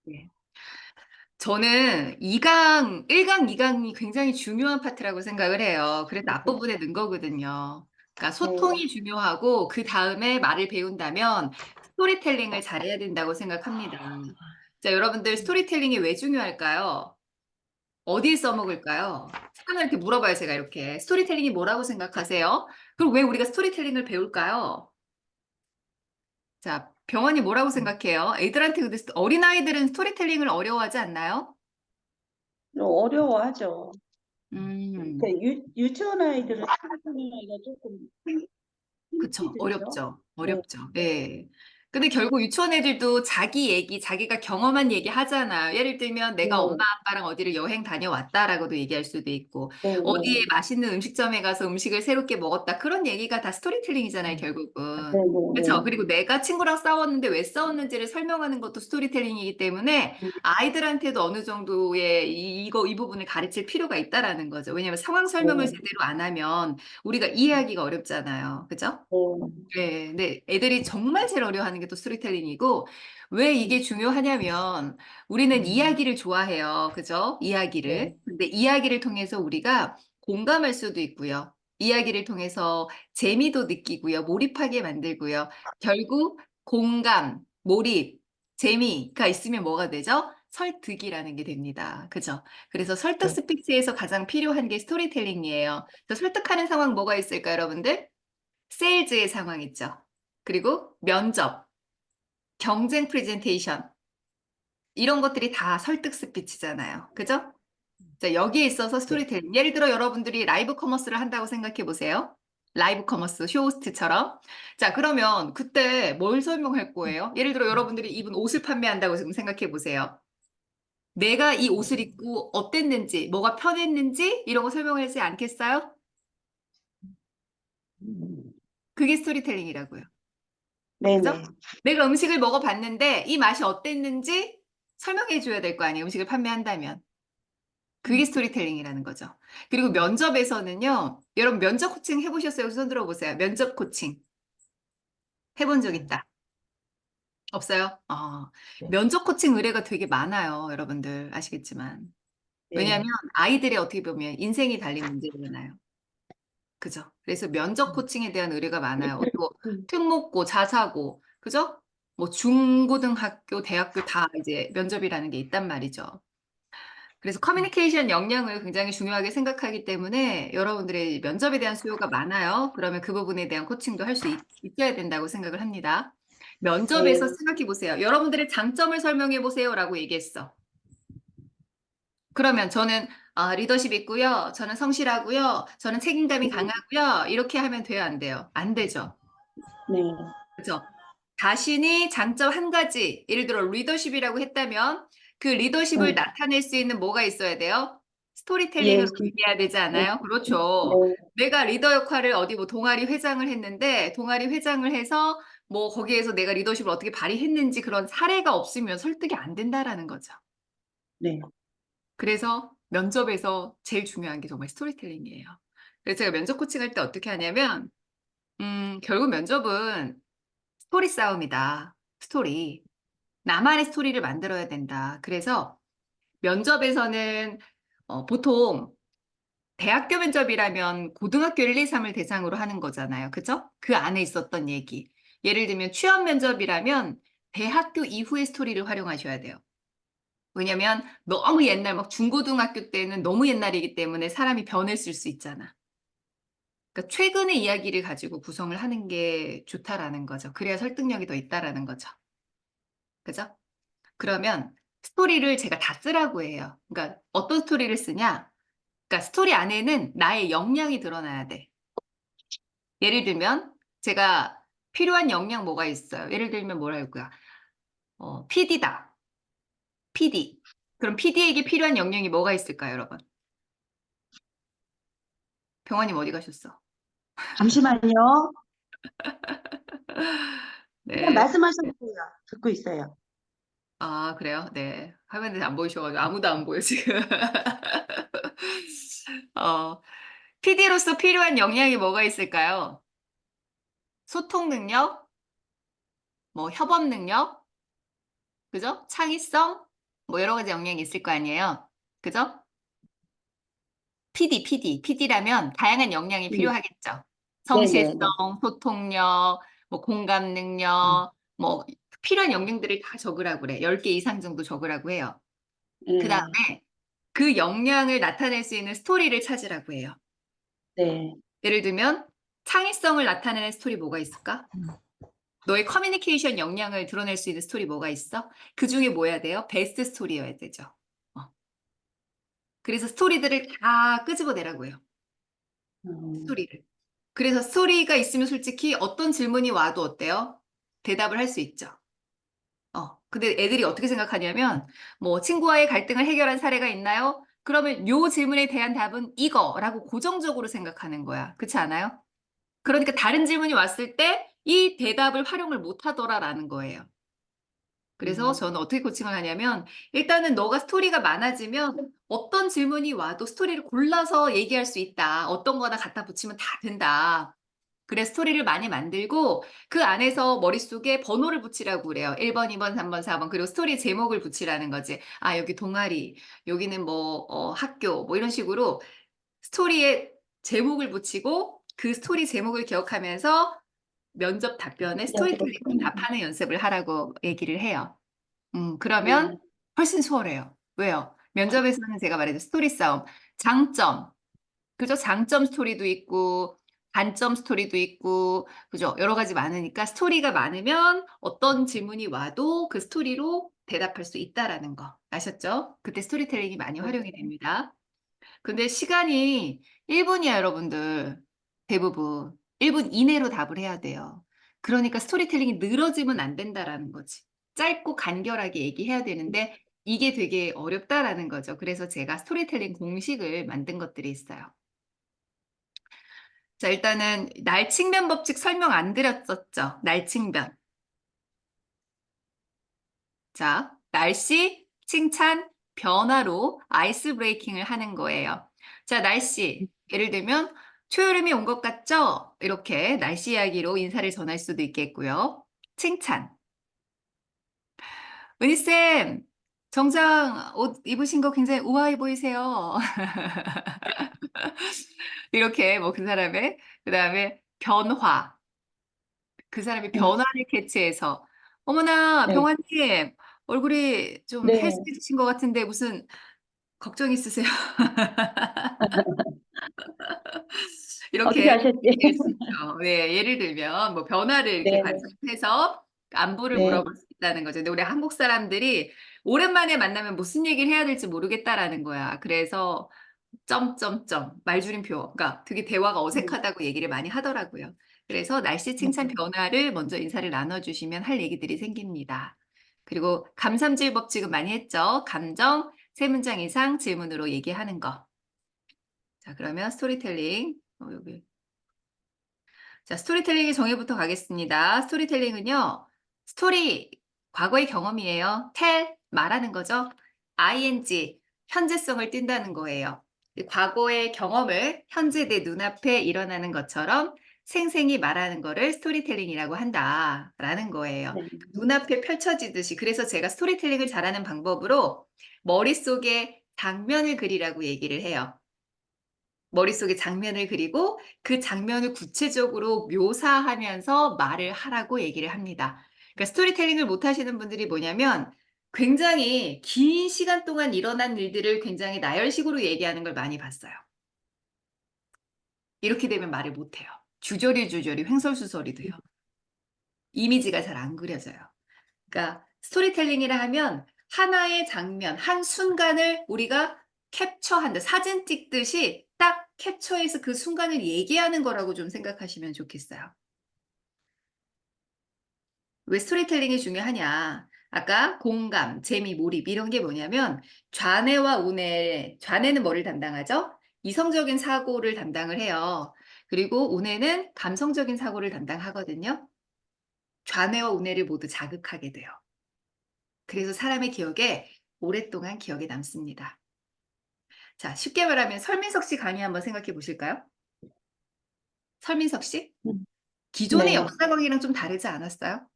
네. 저는 2강, 1강, 2강이 굉장히 중요한 파트라고 생각을 해요. 그래서 앞부분에 넣은 거거든요. 그러니까 네. 소통이 중요하고 그 다음에 말을 배운다면 스토리텔링을 잘해야 된다고 생각합니다. 자, 여러분들 스토리텔링이 왜 중요할까요? 어디에 써먹을까요? 하나 이렇게 물어봐요, 제가 이렇게. 스토리텔링이 뭐라고 생각하세요? 그리고 왜 우리가 스토리텔링을 배울까요? 자, 병원이 뭐라고 생각해요? 애들한테 근데 어린아이들은 스토리텔링을 어려워하지 않나요? 어려워하죠. 그 음. 유치원 아이들은 스토리텔링하기가 조금 그쵸. 힘들죠. 어렵죠. 네. 어렵죠. 예. 근데 결국 유치원 애들도 자기 얘기, 자기가 경험한 얘기 하잖아요. 예를 들면 내가 엄마 네. 아빠랑 어디를 여행 다녀왔다라고도 얘기할 수도 있고, 네. 어디에 네. 맛있는 음식점에 가서 음식을 새롭게 먹었다. 그런 얘기가 다 스토리텔링이잖아요, 네. 결국은. 그렇죠. 네. 그리고 내가 친구랑 싸웠는데 왜 싸웠는지를 설명하는 것도 스토리텔링이기 때문에 네. 아이들한테도 어느 정도의 이 부분을 가르칠 필요가 있다라는 거죠. 왜냐하면 상황 설명을 네. 제대로 안 하면 우리가 이해하기가 어렵잖아요. 그죠? 네. 네, 네. 애들이 정말 제일 어려워하는 게 또 스토리텔링이고, 왜 이게 중요하냐면, 우리는 이야기를 좋아해요. 그죠? 이야기를. 네. 근데 이야기를 통해서 우리가 공감할 수도 있고요. 이야기를 통해서 재미도 느끼고요. 몰입하게 만들고요. 결국 공감, 몰입, 재미가 있으면 뭐가 되죠? 설득이라는 게 됩니다. 그죠? 그래서 설득 네. 스피치에서 가장 필요한 게 스토리텔링이에요. 그래서 설득하는 상황 뭐가 있을까요, 여러분들? 세일즈의 상황 있죠. 그리고 면접, 경쟁 프레젠테이션 이런 것들이 다 설득 스피치잖아요. 그죠? 자, 여기에 있어서 네. 스토리텔링. 예를 들어 여러분들이 라이브 커머스를 한다고 생각해 보세요. 라이브 커머스 쇼호스트처럼. 자, 그러면 그때 뭘 설명할 거예요? 예를 들어 여러분들이 입은 옷을 판매한다고 지금 생각해 보세요. 내가 이 옷을 입고 어땠는지, 뭐가 편했는지 이런 거 설명하지 않겠어요? 그게 스토리텔링이라고요. 그죠? 네네. 내가 음식을 먹어봤는데 이 맛이 어땠는지 설명해 줘야 될 거 아니에요. 음식을 판매한다면. 그게 스토리텔링이라는 거죠. 그리고 면접에서는요. 여러분 면접 코칭 해보셨어요? 손 들어보세요. 면접 코칭 해본 적 있다. 없어요? 네. 면접 코칭 의뢰가 되게 많아요. 여러분들 아시겠지만. 왜냐하면 네. 아이들의 어떻게 보면 인생이 달린 문제잖아요. 그죠? 그래서 면접 코칭에 대한 의뢰가 많아요. 또 특목고, 자사고, 그죠? 뭐 중고등학교, 대학교 다 이제 면접이라는 게 있단 말이죠. 그래서 커뮤니케이션 역량을 굉장히 중요하게 생각하기 때문에 여러분들의 면접에 대한 수요가 많아요. 그러면 그 부분에 대한 코칭도 할 수 있어야 된다고 생각을 합니다. 면접에서 네. 생각해 보세요. 여러분들의 장점을 설명해 보세요라고 얘기했어. 그러면 저는 리더십 있고요. 저는 성실하고요. 저는 책임감이 강하고요. 이렇게 하면 돼요, 안 돼요? 안 되죠. 네. 그죠? 자신이 장점 한 가지, 예를 들어 리더십이라고 했다면 그 리더십을 네. 나타낼 수 있는 뭐가 있어야 돼요? 스토리텔링으로 예시. 얘기해야 되지 네. 않아요? 그렇죠. 네. 내가 리더 역할을 어디 뭐 동아리 회장을 했는데 동아리 회장을 해서 뭐 거기에서 내가 리더십을 어떻게 발휘했는지 그런 사례가 없으면 설득이 안 된다라는 거죠. 네. 그래서 면접에서 제일 중요한 게 정말 스토리텔링이에요. 그래서 제가 면접 코칭할 때 어떻게 하냐면, 결국 면접은 스토리 싸움이다. 스토리. 나만의 스토리를 만들어야 된다. 그래서 면접에서는 보통 대학교 면접이라면 고등학교 1, 2, 3을 대상으로 하는 거잖아요. 그죠? 그 안에 있었던 얘기. 예를 들면 취업 면접이라면 대학교 이후의 스토리를 활용하셔야 돼요. 왜냐면 너무 옛날 막 중고등학교 때는 너무 옛날이기 때문에 사람이 변했을 수 있잖아. 그러니까 최근의 이야기를 가지고 구성을 하는 게 좋다라는 거죠. 그래야 설득력이 더 있다라는 거죠. 그죠? 그러면 스토리를 제가 다 쓰라고 해요. 그러니까 어떤 스토리를 쓰냐? 그러니까 스토리 안에는 나의 역량이 드러나야 돼. 예를 들면 제가 필요한 역량 뭐가 있어요? 예를 들면 뭐랄까? PD다. PD. 그럼 PD에게 필요한 역량이 뭐가 있을까요, 여러분? 병원님 어디 가셨어? 잠시만요. 그냥 네. 말씀하셔도 돼요. 듣고 있어요. 아, 그래요? 네. 화면에 안 보이셔가지고 아무도 안 보여, 지금. 어, PD로서 필요한 역량이 뭐가 있을까요? 소통 능력, 뭐 협업 능력, 그죠? 창의성, 뭐 여러 가지 역량이 있을 거 아니에요. 그죠? PD라면 다양한 역량이 음, 필요하겠죠. 성실성, 네네네. 소통력, 뭐 공감 음, 능력, 뭐 필요한 역량들을 다 적으라고 그래. 10개 이상 정도 적으라고 해요. 그 네, 다음에 그 역량을 나타낼 수 있는 스토리를 찾으라고 해요. 네. 예를 들면 창의성을 나타내는 스토리 뭐가 있을까? 너의 커뮤니케이션 역량을 드러낼 수 있는 스토리 뭐가 있어? 그 중에 뭐 해야 돼요? 베스트 스토리여야 되죠. 어. 그래서 스토리들을 다 끄집어내라고 해요. 음, 스토리를. 그래서 스토리가 있으면 솔직히 어떤 질문이 와도 어때요? 대답을 할 수 있죠. 근데 애들이 어떻게 생각하냐면, 뭐, 친구와의 갈등을 해결한 사례가 있나요? 그러면 요 질문에 대한 답은 이거라고 고정적으로 생각하는 거야. 그렇지 않아요? 그러니까 다른 질문이 왔을 때 이 대답을 활용을 못 하더라라는 거예요. 그래서 음, 저는 어떻게 코칭을 하냐면, 일단은 너가 스토리가 많아지면 어떤 질문이 와도 스토리를 골라서 얘기할 수 있다. 어떤 거나 갖다 붙이면 다 된다. 그래 스토리를 많이 만들고 그 안에서 머릿속에 번호를 붙이라고 그래요. 1번, 2번, 3번, 4번. 그리고 스토리 제목을 붙이라는 거지. 아, 여기 동아리, 여기는 뭐 학교 뭐 이런 식으로 스토리에 제목을 붙이고 그 스토리 제목을 기억하면서 면접 답변에 여기로. 스토리텔링 답하는 연습을 하라고 얘기를 해요. 그러면 네, 훨씬 수월해요. 왜요? 면접에서는 제가 말했죠. 스토리 싸움. 장점. 그죠? 장점 스토리도 있고, 단점 스토리도 있고, 그죠? 여러 가지 많으니까 스토리가 많으면 어떤 질문이 와도 그 스토리로 대답할 수 있다라는 거. 아셨죠? 그때 스토리텔링이 많이 활용이 됩니다. 근데 시간이 1분이야, 여러분들. 대부분. 1분 이내로 답을 해야 돼요. 그러니까 스토리텔링이 늘어지면 안 된다라는 거지. 짧고 간결하게 얘기해야 되는데 이게 되게 어렵다라는 거죠. 그래서 제가 스토리텔링 공식을 만든 것들이 있어요. 자, 일단은 날칭변 법칙 설명 안 드렸었죠. 날칭변. 자, 날씨, 칭찬, 변화로 아이스 브레이킹을 하는 거예요. 자, 날씨. 예를 들면 초여름이 온 것 같죠? 이렇게 날씨 이야기로 인사를 전할 수도 있겠고요. 칭찬. 은희쌤, 정장 옷 입으신 거 굉장히 우아해 보이세요. 이렇게 뭐 그 사람의, 그 다음에 변화. 그 사람이 음, 변화를 캐치해서 어머나 네, 병환님 얼굴이 좀 네. 헬스해지신 것 같은데 무슨 걱정 있으세요? 어떻게 이렇게 하셨지? 얘기할 수 있죠. 네, 예를 들면 뭐 변화를 이렇게 네, 관찰해서 안부를 네. 물어볼 수 있다는 거죠. 근데 우리 한국 사람들이 오랜만에 만나면 무슨 얘기를 해야 될지 모르겠다라는 거야. 그래서 점점점 말줄임표. 그러니까 되게 대화가 음, 어색하다고 얘기를 많이 하더라고요. 그래서 날씨 칭찬 음, 변화를 먼저 인사를 나눠주시면 할 얘기들이 생깁니다. 그리고 감삼질 법칙은 많이 했죠. 감정, 세 문장 이상 질문으로 얘기하는 거. 자, 그러면 스토리텔링. 여기. 자, 스토리텔링의 정의부터 가겠습니다. 스토리텔링은요, 스토리, 과거의 경험이에요. 텔, 말하는 거죠. ing, 현재성을 띈다는 거예요. 과거의 경험을 현재 내 눈앞에 일어나는 것처럼 생생히 말하는 거를 스토리텔링이라고 한다라는 거예요. 네. 눈앞에 펼쳐지듯이. 그래서 제가 스토리텔링을 잘하는 방법으로 머릿속에 장면을 그리라고 얘기를 해요. 머릿속에 장면을 그리고 그 장면을 구체적으로 묘사하면서 말을 하라고 얘기를 합니다. 그러니까 스토리텔링을 못 하시는 분들이 뭐냐면 굉장히 긴 시간 동안 일어난 일들을 굉장히 나열식으로 얘기하는 걸 많이 봤어요. 이렇게 되면 말을 못 해요. 주저리 횡설수설이 돼요. 이미지가 잘 안 그려져요. 그러니까 스토리텔링이라 하면 하나의 장면, 한 순간을 우리가 캡처한다. 사진 찍듯이 딱 캡처해서 그 순간을 얘기하는 거라고 좀 생각하시면 좋겠어요. 왜 스토리텔링이 중요하냐? 아까 공감, 재미, 몰입 이런 게 뭐냐면 좌뇌와 우뇌, 좌뇌는 뭐를 담당하죠? 이성적인 사고를 담당을 해요. 그리고 우뇌는 감성적인 사고를 담당하거든요. 좌뇌와 우뇌를 모두 자극하게 돼요. 그래서 사람의 기억에 오랫동안 기억에 남습니다. 자, 쉽게 말하면 설민석 씨 강의 한번 생각해 보실까요? 설민석 씨? 음, 기존의 네, 역사 강의랑 좀 다르지 않았어요?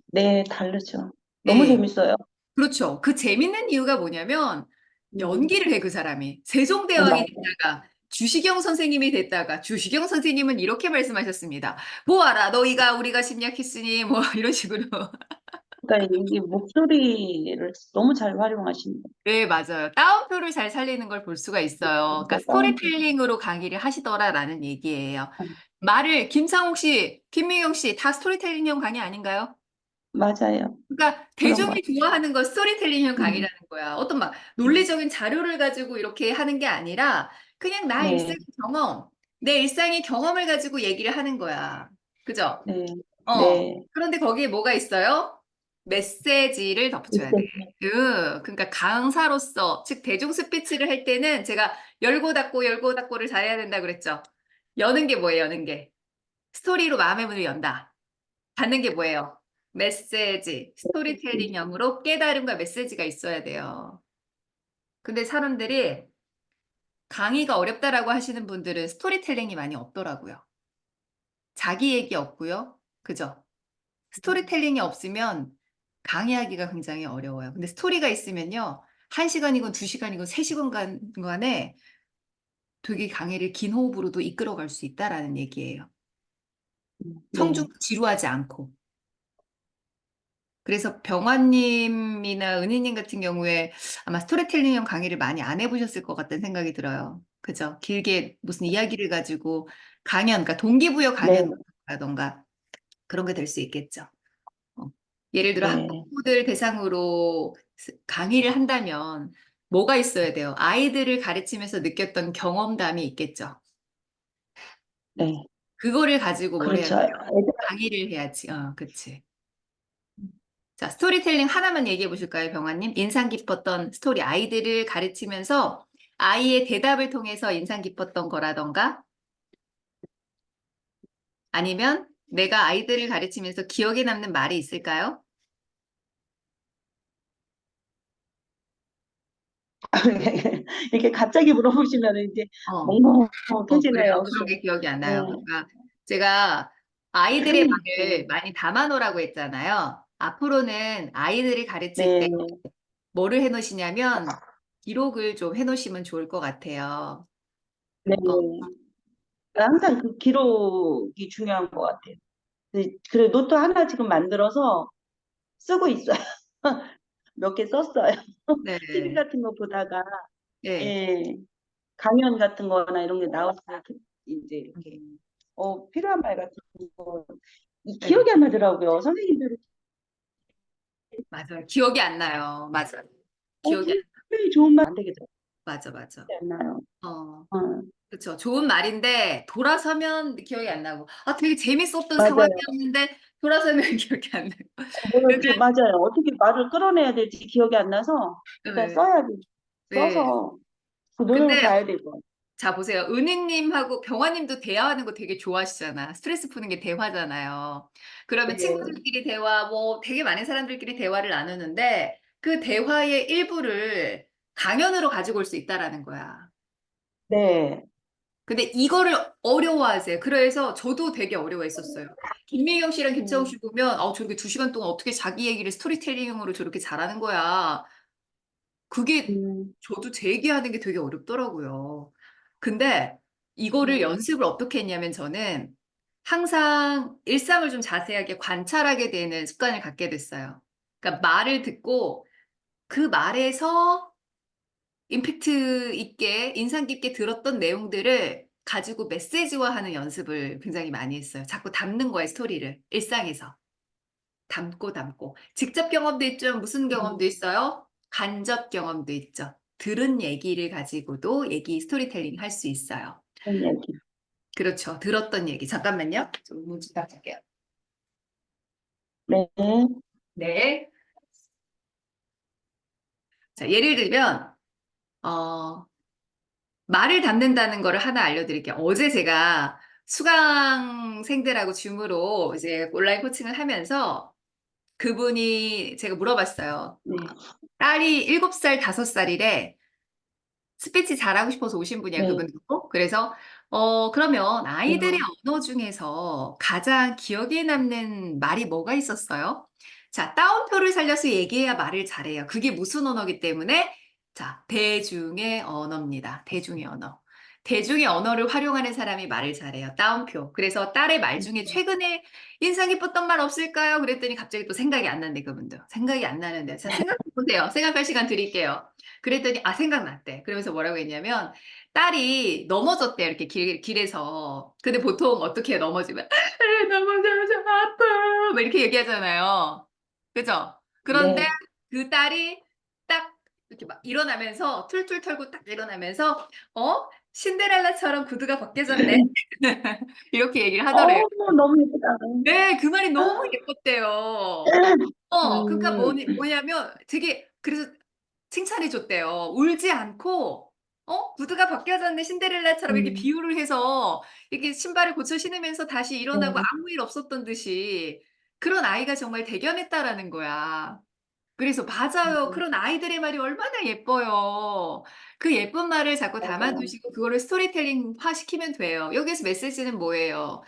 네, 다르죠. 너무 네. 재밌어요. 그렇죠. 그 재밌는 이유가 뭐냐면 음, 연기를 해, 그 사람이. 세종대왕이 맞아요. 됐다가 주시경 선생님이 됐다가 주시경 선생님은 이렇게 말씀하셨습니다. 보아라, 너희가 우리가 침략했으니 뭐 이런 식으로. 그러니까 이게 목소리를 너무 잘 활용하시는 거. 네, 맞아요. 따옴표를 잘 살리는 걸 볼 수가 있어요. 그러니까 진짜 다운표. 스토리텔링으로 강의를 하시더라라는 얘기예요. 말을 김상욱 씨, 김미경 씨 다 스토리텔링형 강의 아닌가요? 맞아요. 그러니까 그런 것 대중이 같아요. 좋아하는 건 스토리텔링형 음, 강의라는 거야. 어떤 막 음. 논리적인 자료를 가지고 이렇게 하는 게 아니라 그냥 나 네, 일생 경험, 내 일상의 경험을 가지고 얘기를 하는 거야. 그죠? 네, 어. 네. 그런데 거기에 뭐가 있어요? 메시지를 덧붙여야 돼. 있어요. 그러니까 강사로서, 즉 대중 스피치를 할 때는 제가 열고 닫고 열고 닫고를 잘해야 된다 그랬죠. 여는 게 뭐예요? 여는 게. 스토리로 마음의 문을 연다. 닫는 게 뭐예요? 메시지, 스토리텔링형으로 깨달음과 메시지가 있어야 돼요. 근데 사람들이 강의가 어렵다라고 하시는 분들은 스토리텔링이 많이 없더라고요. 자기 얘기 없고요. 그죠? 스토리텔링이 없으면 강의하기가 굉장히 어려워요. 근데 스토리가 있으면요. 1시간이건 2시간이건 3시간 간에 되게 강의를 긴 호흡으로도 이끌어갈 수 있다라는 얘기예요. 청중 네, 지루하지 않고. 그래서 병화님이나 은희님 같은 경우에 아마 스토리텔링형 강의를 많이 안 해보셨을 것 같다는 생각이 들어요. 그죠? 길게 무슨 이야기를 가지고 강연, 그러니까 동기부여 네, 강연이라던가 그런 게 될 수 있겠죠. 어. 예를 들어 네, 학부모들 대상으로 강의를 한다면 뭐가 있어야 돼요? 아이들을 가르치면서 느꼈던 경험담이 있겠죠. 네. 그거를 가지고 뭘 해야 그렇죠. 돼요? 애들, 강의를 해야지. 그치. 자, 스토리텔링 하나만 얘기해 보실까요, 병화님? 인상 깊었던 스토리, 아이들을 가르치면서 아이의 대답을 통해서 인상 깊었던 거라던가 아니면 내가 아이들을 가르치면서 기억에 남는 말이 있을까요? 이렇게 갑자기 물어보시면 이제 어, 그래요. 먹먹해지네요. 그런 그죠? 게 기억이 안 나요. 네, 그러니까 제가 아이들의 네, 말을 많이 담아놓으라고 했잖아요. 앞으로는 아이들을 가르칠 때 네, 뭐를 해놓으시냐면 기록을 좀 해놓으시면 좋을 것 같아요. 네. 어, 항상 그 기록이 중요한 것 같아요. 그래, 노트 하나 지금 만들어서 쓰고 있어요. 몇 개 썼어요. TV 네, 같은 거 보다가, 네. 예, 강연 같은 거나 이런 게 나왔을 때 이제 이렇게, 음, 필요한 말 같은 거, 네, 기억이 안 나더라고요. 선생님들이, 맞아요. 기억이 안 나요. 맞아요. 기억이 안, 분명히 좋은 말 안 되겠죠. 맞아, 맞아. 기억이 안 나요. 어, 어, 그렇죠. 좋은 말인데 돌아서면 기억이 안 나고, 아, 되게 재밌었던 맞아요. 상황이었는데 돌아서면 기억이 안 나고. 근데 맞아요. 어떻게 말을 끌어내야 될지 기억이 안 나서 일단 네, 써야 돼. 네. 써서 그 눈으로 근데 봐야 되고. 자, 보세요. 은희님하고 병화님도 대화하는 거 되게 좋아하시잖아. 스트레스 푸는 게 대화잖아요. 그러면 네. 친구들끼리 대화, 뭐 되게 많은 사람들끼리 대화를 나누는데 그 대화의 일부를 강연으로 가지고 올 수 있다라는 거야. 네. 근데 이거를 어려워하세요. 그래서 저도 되게 어려워했었어요. 김미경 씨랑 김창욱 음, 씨 보면, 저렇게 2시간 동안 어떻게 자기 얘기를 스토리텔링으로 저렇게 잘하는 거야. 그게 음, 저도 제 얘기하는 게 되게 어렵더라고요. 근데 이거를 음, 연습을 어떻게 했냐면 저는 항상 일상을 좀 자세하게 관찰하게 되는 습관을 갖게 됐어요. 그러니까 말을 듣고 그 말에서 임팩트 있게 인상 깊게 들었던 내용들을 가지고 메시지화하는 연습을 굉장히 많이 했어요. 자꾸 담는 거예요, 스토리를. 일상에서. 담고 담고. 직접 경험도 있죠. 무슨 경험도 음, 있어요? 간접 경험도 있죠. 들은 얘기를 가지고도 얘기 스토리텔링 할 수 있어요. 그런 얘기. 그렇죠. 들었던 얘기. 잠깐만요. 좀 문지 닫을게요. 네. 네. 자, 예를 들면, 어, 말을 담는다는 거를 하나 알려드릴게요. 어제 제가 수강생들하고 줌으로 이제 온라인 코칭을 하면서 그분이 제가 물어봤어요. 네. 딸이 7살, 5살이래. 스피치 잘하고 싶어서 오신 분이야, 네. 그분도. 그래서, 그러면 아이들의 네. 언어 중에서 가장 기억에 남는 말이 뭐가 있었어요? 자, 따옴표를 살려서 얘기해야 말을 잘해요. 그게 무슨 언어기 때문에 자, 대중의 언어입니다. 대중의 언어. 대중의 언어를 활용하는 사람이 말을 잘해요. 따옴표. 그래서 딸의 말 중에 최근에 인상 깊었던 말 없을까요? 그랬더니 갑자기 또 생각이 안 난대, 그분들. 생각이 안 나는데. 자, 생각해 보세요. 생각할 시간 드릴게요. 그랬더니, 아, 생각났대. 그러면서 뭐라고 했냐면, 딸이 넘어졌대, 이렇게 길에서. 근데 보통 어떻게 해요? 넘어지면, 넘어져서 아파. 막 이렇게 얘기하잖아요. 그죠? 그런데 네. 그 딸이 딱 이렇게 막 일어나면서 툴툴 털고 딱 일어나면서 신데렐라처럼 구두가 벗겨졌네. 이렇게 얘기를 하더래요. 너무 예쁘다. 네, 그 말이 너무 예뻤대요. 그러니까 음, 뭐냐면 되게 그래서 칭찬해 줬대요. 울지 않고 구두가 벗겨졌네 신데렐라처럼 이렇게 음, 비유를 해서 이렇게 신발을 고쳐 신으면서 다시 일어나고 네, 아무 일 없었던 듯이 그런 아이가 정말 대견했다라는 거야. 그래서 맞아요. 음, 그런 아이들의 말이 얼마나 예뻐요. 그 예쁜 말을 자꾸 맞아요. 담아두시고 그거를 스토리텔링화 시키면 돼요. 여기서 메시지는 뭐예요?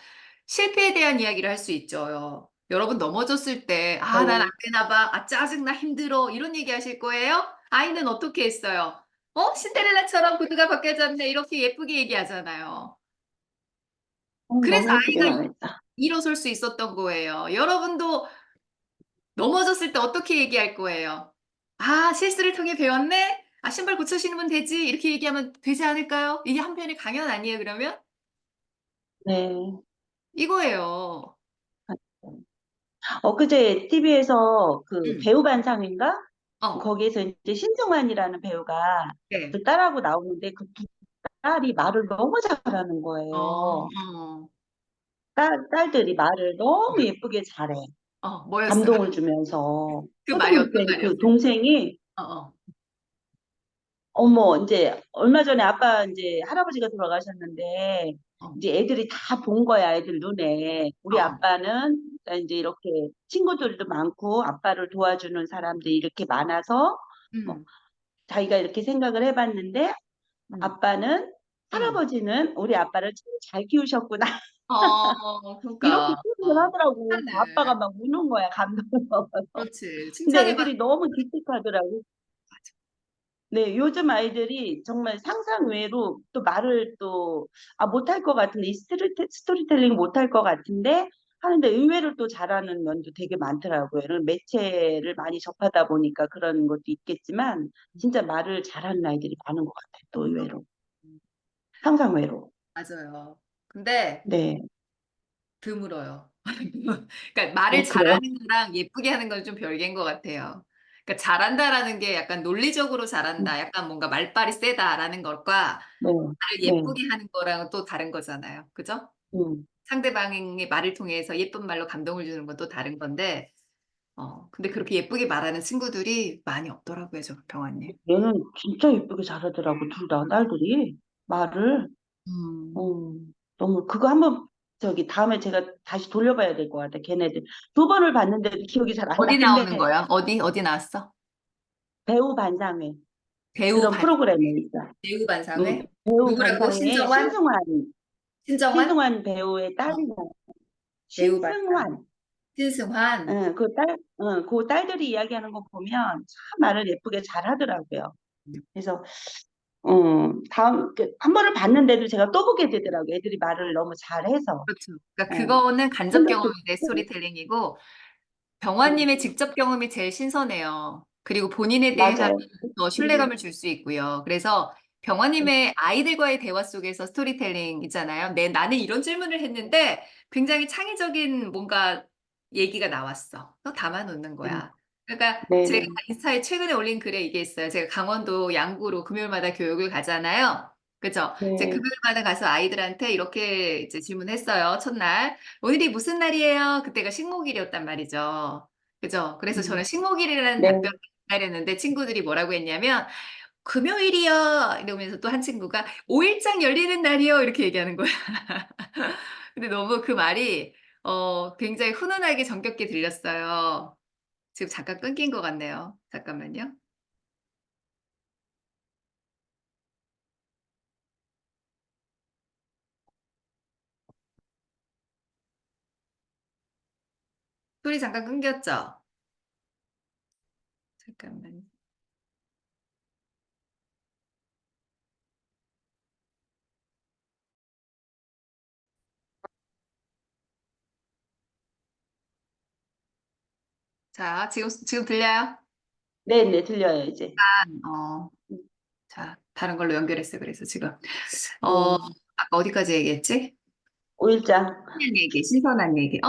실패에 대한 이야기를 할 수 있죠. 여러분 넘어졌을 때, 아, 난 안 네, 되나 봐. 아, 짜증나, 힘들어. 이런 얘기 하실 거예요? 아이는 어떻게 했어요? 신데렐라처럼 구두가 벗겨졌네. 이렇게 예쁘게 얘기하잖아요. 그래서 너무 예쁘게 아이가 말했다. 일어설 수 있었던 거예요. 여러분도 넘어졌을 때 어떻게 얘기할 거예요? 아, 실수를 통해 배웠네? 아, 신발 고쳐 신으면 되지? 이렇게 얘기하면 되지 않을까요? 이게 한편의 강연 아니에요, 그러면? 네. 이거예요. 엊그제 TV에서 그 음. 배우 반상인가? 어, 거기에서 이제 신승환이라는 배우가 네. 그 딸하고 나오는데 그 두 딸이 말을 너무 잘하는 어, 거예요. 어, 딸들이 말을 너무 예쁘게 잘해. 뭐였어요? 감동을 주면서. 그 말이 어떤 초등생 그 말이었어요? 동생이 어, 어, 이제 얼마 전에 아빠 이제 할아버지가 돌아가셨는데 어, 이제 애들이 다 본 거야, 애들 눈에. 우리 어, 아빠는 이제 이렇게 친구들도 많고 아빠를 도와주는 사람들이 이렇게 많아서 뭐 음, 자기가 이렇게 생각을 해봤는데 음, 아빠는 음. 할아버지는 우리 아빠를 참 잘 키우셨구나. 이렇게 그러니까, 표현을 하더라고. 그래서 하네. 아빠가 막 우는 거야, 감동을. 그렇지. 근데 칭찬을 애들이 너무 기특하더라고. 네, 요즘 아이들이 정말 상상 외로 또 말을 또, 못할 것 같은데, 이 스토리텔링 못할 것 같은데, 하는데 의외로 또 잘하는 면도 되게 많더라고요. 이런 매체를 많이 접하다 보니까 그런 것도 있겠지만, 진짜 말을 잘하는 아이들이 많은 것 같아요. 또 의외로. 상상 외로. 맞아요. 근데 네. 드물어요. 그러니까 말을 그래요? 잘하는 거랑 예쁘게 하는 건 좀 별개인 것 같아요. 그러니까 잘한다라는 게 약간 논리적으로 음, 잘한다, 약간 뭔가 말빨이 세다라는 것과 네. 말을 네. 예쁘게 하는 거랑은 또 다른 거잖아요. 그죠? 음. 상대방의 말을 통해서 예쁜 말로 감동을 주는 건 또 다른 건데, 근데 그렇게 예쁘게 말하는 친구들이 많이 없더라고요, 저 병원님. 얘는 진짜 예쁘게 잘하더라고, 둘 다, 딸들이. 말을. 음. 어, 너무 그거 한번 다음에 제가 다시 돌려봐야 될 것 같아. 걔네들 두 번을 봤는데도 기억이 잘 안 어디 나오는 나는데 거야? 어디 나왔어? 배우 반상회 배우 그런 반, 프로그램에 있어. 배우 반상회? 배우 누구라고? 반상회에 신정환? 신승환 신정환? 신승환 배우의 어, 딸이 나 배우 반상. 신승환. 신승환. 그 딸들이 이야기하는 거 보면 참 말을 예쁘게 잘하더라고요. 그래서 한 번을 봤는데도 제가 또 보게 되더라고요. 애들이 말을 너무 잘해서. 그렇죠. 그러니까 어, 그거는 간접 생각도 경험인데 좋고. 스토리텔링이고 음, 병화님의 직접 경험이 제일 신선해요. 그리고 본인에 대한 맞아요. 더 신뢰감을 줄 수 있고요. 그래서 병화님의 아이들과의 대화 속에서 스토리텔링 있잖아요. 나는 이런 질문을 했는데 굉장히 창의적인 뭔가 얘기가 나왔어. 또 담아놓는 음, 거야. 그러니까 제가 네네. 인스타에 최근에 올린 글에 이게 있어요. 제가 강원도 양구로 금요일마다 교육을 가잖아요. 그죠? 제가 네. 금요일마다 가서 아이들한테 이렇게 이제 질문했어요. 첫날. 오늘이 무슨 날이에요? 그때가 식목일이었단 말이죠. 그죠? 그래서 저는 음, 식목일이라는 네. 답변을 기다렸는데 친구들이 뭐라고 했냐면 금요일이요. 이러면서 또 한 친구가 5일장 열리는 날이요. 이렇게 얘기하는 거야. 근데 너무 그 말이 굉장히 훈훈하게 정겹게 들렸어요. 지금 잠깐 끊긴 것 같네요. 잠깐만요. 소리 잠깐 끊겼죠? 잠깐만. 자, 지금 들려요? 네, 네, 들려요, 이제. 어, 자, 다른 걸로 연결했어요. 그래서 지금. 어, 네. 아까 어디까지 얘기했지? 오일장, 신선한 얘기, 신선한 얘기.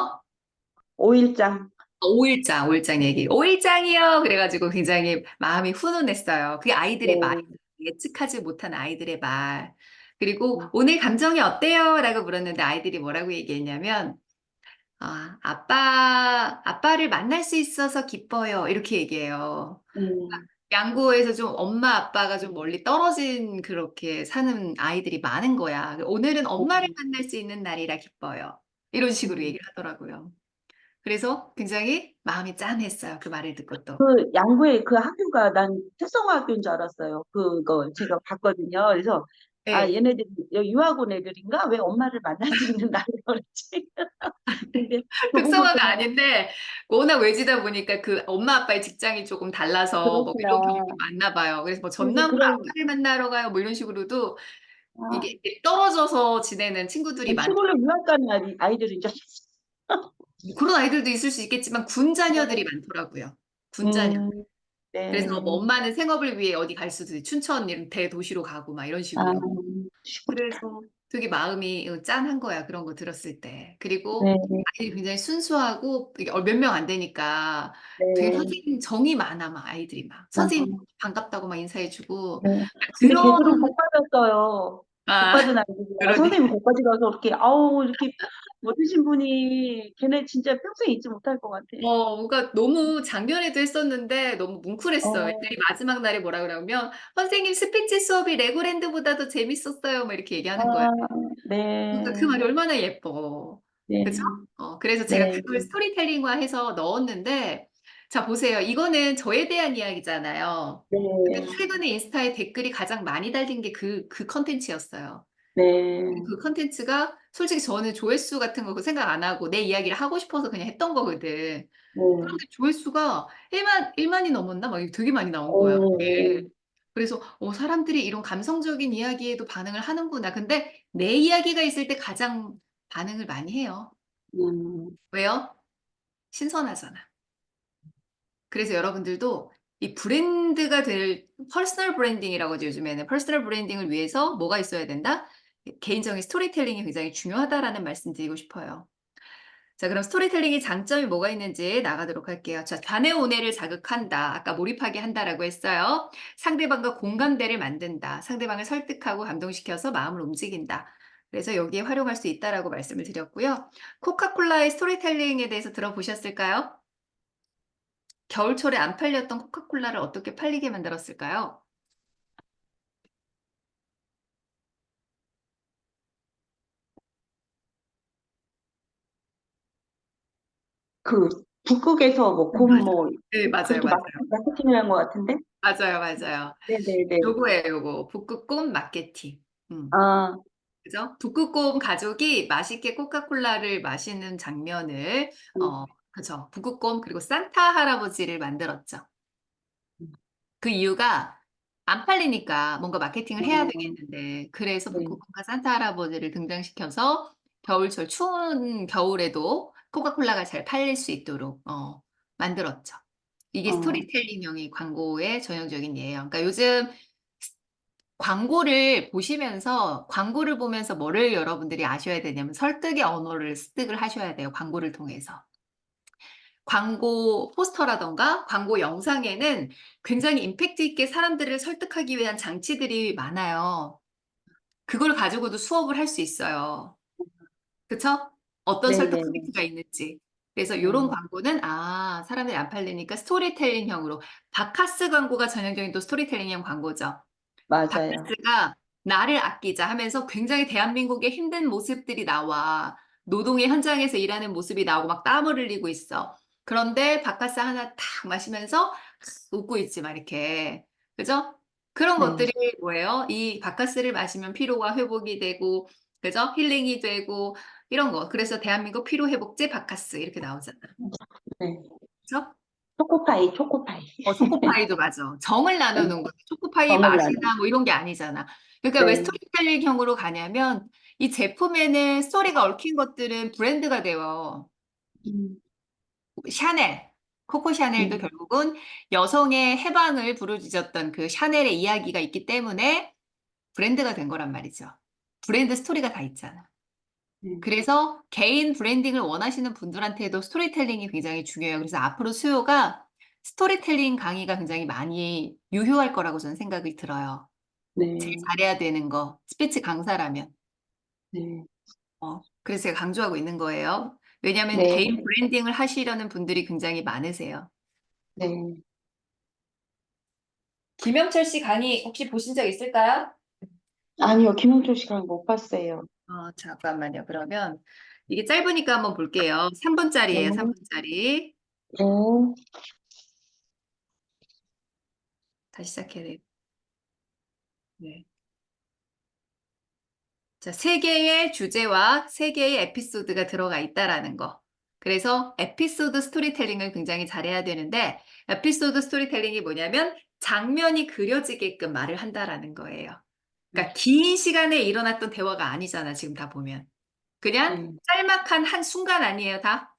오일장. 오일장 얘기. 오일장이요. 그래가지고 굉장히 마음이 훈훈했어요. 그게 아이들의 말, 네. 예측하지 못한 아이들의 말. 그리고 음, 오늘 감정이 어때요? 라고 물었는데 아이들이 뭐라고 얘기했냐면, 아빠를 만날 수 있어서 기뻐요. 이렇게 얘기해요. 음, 양구에서 좀 엄마 아빠가 좀 멀리 떨어진 그렇게 사는 아이들이 많은 거야. 오늘은 엄마를 음, 만날 수 있는 날이라 기뻐요. 이런 식으로 음. 얘기를 하더라고요. 그래서 굉장히 마음이 짠했어요. 그 말을 듣고 또. 그 양구의 그 학교가 난 특성화학교인 줄 알았어요. 그거 제가 봤거든요. 그래서 아 네. 얘네들이 여기 유학 온 애들인가? 왜 엄마를 만날 수 있는 날이 그랬지? 근데 그 특성화가 부분은 아닌데 워낙 외지다 보니까 그 엄마 아빠의 직장이 조금 달라서 뭐 이런 경우가 그렇구나. 많나 봐요. 그래서 뭐 그래서 전남으로 그런 아빠를 만나러 가요. 뭐 이런 식으로도 아, 이게 떨어져서 지내는 친구들이 시골로 유학 가는 아이들인 줄 알았어. 뭐 그런 아이들도 있을 수 있겠지만 군 자녀들이 많더라고요. 군 자녀. 음, 그래서 뭐 네. 엄마는 생업을 위해 어디 갈 수도 있고 춘천 이런 대도시로 가고 막 이런 아, 식으로. 그래서 되게 마음이 짠한 거야. 그런 거 들었을 때. 그리고 네, 아이들이 굉장히 순수하고 몇 명 안 되니까 되게 네. 선생님 정이 많아. 막 아이들이 막 아, 선생님 반갑다고 막 인사해주고 네. 근데 그런 걔들은 복 받았어요. 복 아 받은 아이들이야. 그러니 선생님 복까지 가서 이렇게, 아우, 이렇게 멋지신 분이 걔네 진짜 평생 잊지 못할 것 같아. 뭔가 너무 작년에도 했었는데 너무 뭉클했어요. 어, 애들이 마지막 날에 뭐라 그러면 선생님 스피치 수업이 레고랜드보다 더 재밌었어요. 막 이렇게 아, 얘기하는 거예요. 그러니까 그 네, 말이 얼마나 예뻐. 네, 그죠? 그래서 제가 네, 그걸 스토리텔링화 해서 넣었는데, 자, 보세요. 이거는 저에 대한 이야기잖아요. 근데 네, 최근에 인스타에 댓글이 가장 많이 달린 게 그 컨텐츠였어요. 네, 그 컨텐츠가 솔직히 저는 조회수 같은 거 생각 안 하고 내 이야기를 하고 싶어서 그냥 했던 거거든. 네. 그런데 조회수가 1만이 넘었나? 막 이게 되게 많이 나온 거야. 오, 그게. 그래서 사람들이 이런 감성적인 이야기에도 반응을 하는구나. 근데 내 이야기가 있을 때 가장 반응을 많이 해요. 음, 왜요? 신선하잖아. 그래서 여러분들도 이 브랜드가 될 퍼스널 브랜딩이라고 하죠, 요즘에는. 퍼스널 브랜딩을 위해서 뭐가 있어야 된다? 개인적인 스토리텔링이 굉장히 중요하다라는 말씀 드리고 싶어요. 자, 그럼 스토리텔링의 장점이 뭐가 있는지 나가도록 할게요. 자, 반의 오해를 자극한다. 아까 몰입하게 한다라고 했어요. 상대방과 공감대를 만든다. 상대방을 설득하고 감동시켜서 마음을 움직인다. 그래서 여기에 활용할 수 있다라고 말씀을 드렸고요. 코카콜라의 스토리텔링에 대해서 들어보셨을까요? 겨울철에 안 팔렸던 코카콜라를 어떻게 팔리게 만들었을까요? 그, 북극에서 뭐, 곰, 맞아요. 뭐, 네, 맞아요, 그렇게 맞아요. 마케팅을 한 것 같은데? 맞아요, 맞아요. 네네네. 요거예요, 요거. 북극곰 마케팅. 아, 그죠? 북극곰 가족이 맛있게 코카콜라를 마시는 장면을, 음, 그죠? 북극곰 그리고 산타 할아버지를 만들었죠. 그 이유가 안 팔리니까 뭔가 마케팅을 해야 어, 되겠는데, 그래서 네, 북극곰과 산타 할아버지를 등장시켜서 겨울철 추운 겨울에도 코카콜라가 잘 팔릴 수 있도록, 만들었죠. 이게 어, 스토리텔링형의 광고의 전형적인 예예요. 그러니까 요즘 광고를 보면서 뭐를 여러분들이 아셔야 되냐면 설득의 언어를 습득을 하셔야 돼요. 광고를 통해서. 광고 포스터라던가 광고 영상에는 굉장히 임팩트 있게 사람들을 설득하기 위한 장치들이 많아요. 그걸 가지고도 수업을 할 수 있어요. 그쵸? 어떤 설득 네네, 포인트가 있는지. 그래서 이런 네, 광고는 사람들이 안 팔리니까 스토리텔링형으로 바카스 광고가 전형적인 또 스토리텔링형 광고죠. 맞아요. 바카스가 나를 아끼자 하면서 굉장히 대한민국의 힘든 모습들이 나와. 노동의 현장에서 일하는 모습이 나오고 막 땀을 흘리고 있어. 그런데 바카스 하나 탁 마시면서 웃고 있지, 막 이렇게. 그죠? 그런 네, 것들이 뭐예요? 이 바카스를 마시면 피로가 회복이 되고, 그죠? 힐링이 되고, 이런 거. 그래서 대한민국 피로회복제 바카스 이렇게 나오잖아. 네. 그죠? 초코파이, 초코파이. 초코파이도 맞아. 정을 네, 나누는 거지. 초코파이의 정을 나는. 맛이나 뭐 이런 게 아니잖아. 그러니까 왜 네. 스토리텔링형으로 가냐면 이 제품에는 스토리가 얽힌 것들은 브랜드가 되어. 음, 샤넬, 코코 샤넬도 음, 결국은 여성의 해방을 부르짖었던 그 샤넬의 이야기가 있기 때문에 브랜드가 된 거란 말이죠. 브랜드 스토리가 다 있잖아. 네. 그래서 개인 브랜딩을 원하시는 분들한테도 스토리텔링이 굉장히 중요해요. 그래서 앞으로 수요가 스토리텔링 강의가 굉장히 많이 유효할 거라고 저는 생각이 들어요. 제일 네. 잘해야 되는 거, 스피치 강사라면. 네. 그래서 제가 강조하고 있는 거예요. 왜냐하면 네. 개인 브랜딩을 하시려는 분들이 굉장히 많으세요. 네. 김영철 씨 강의 혹시 보신 적 있을까요? 아니요, 김홍철 씨랑 못 봤어요. 잠깐만요. 그러면 이게 짧으니까 한번 볼게요. 네. 3분짜리예요, 3분짜리. 네. 다시 시작해야 돼. 네. 자, 세 개의 주제와 세 개의 에피소드가 들어가 있다라는 거. 그래서 에피소드 스토리텔링을 굉장히 잘해야 되는데, 에피소드 스토리텔링이 뭐냐면 장면이 그려지게끔 말을 한다라는 거예요. 그러니까 긴 시간에 일어났던 대화가 아니잖아, 지금 다 보면. 그냥 네. 짤막한 한 순간 아니에요, 다?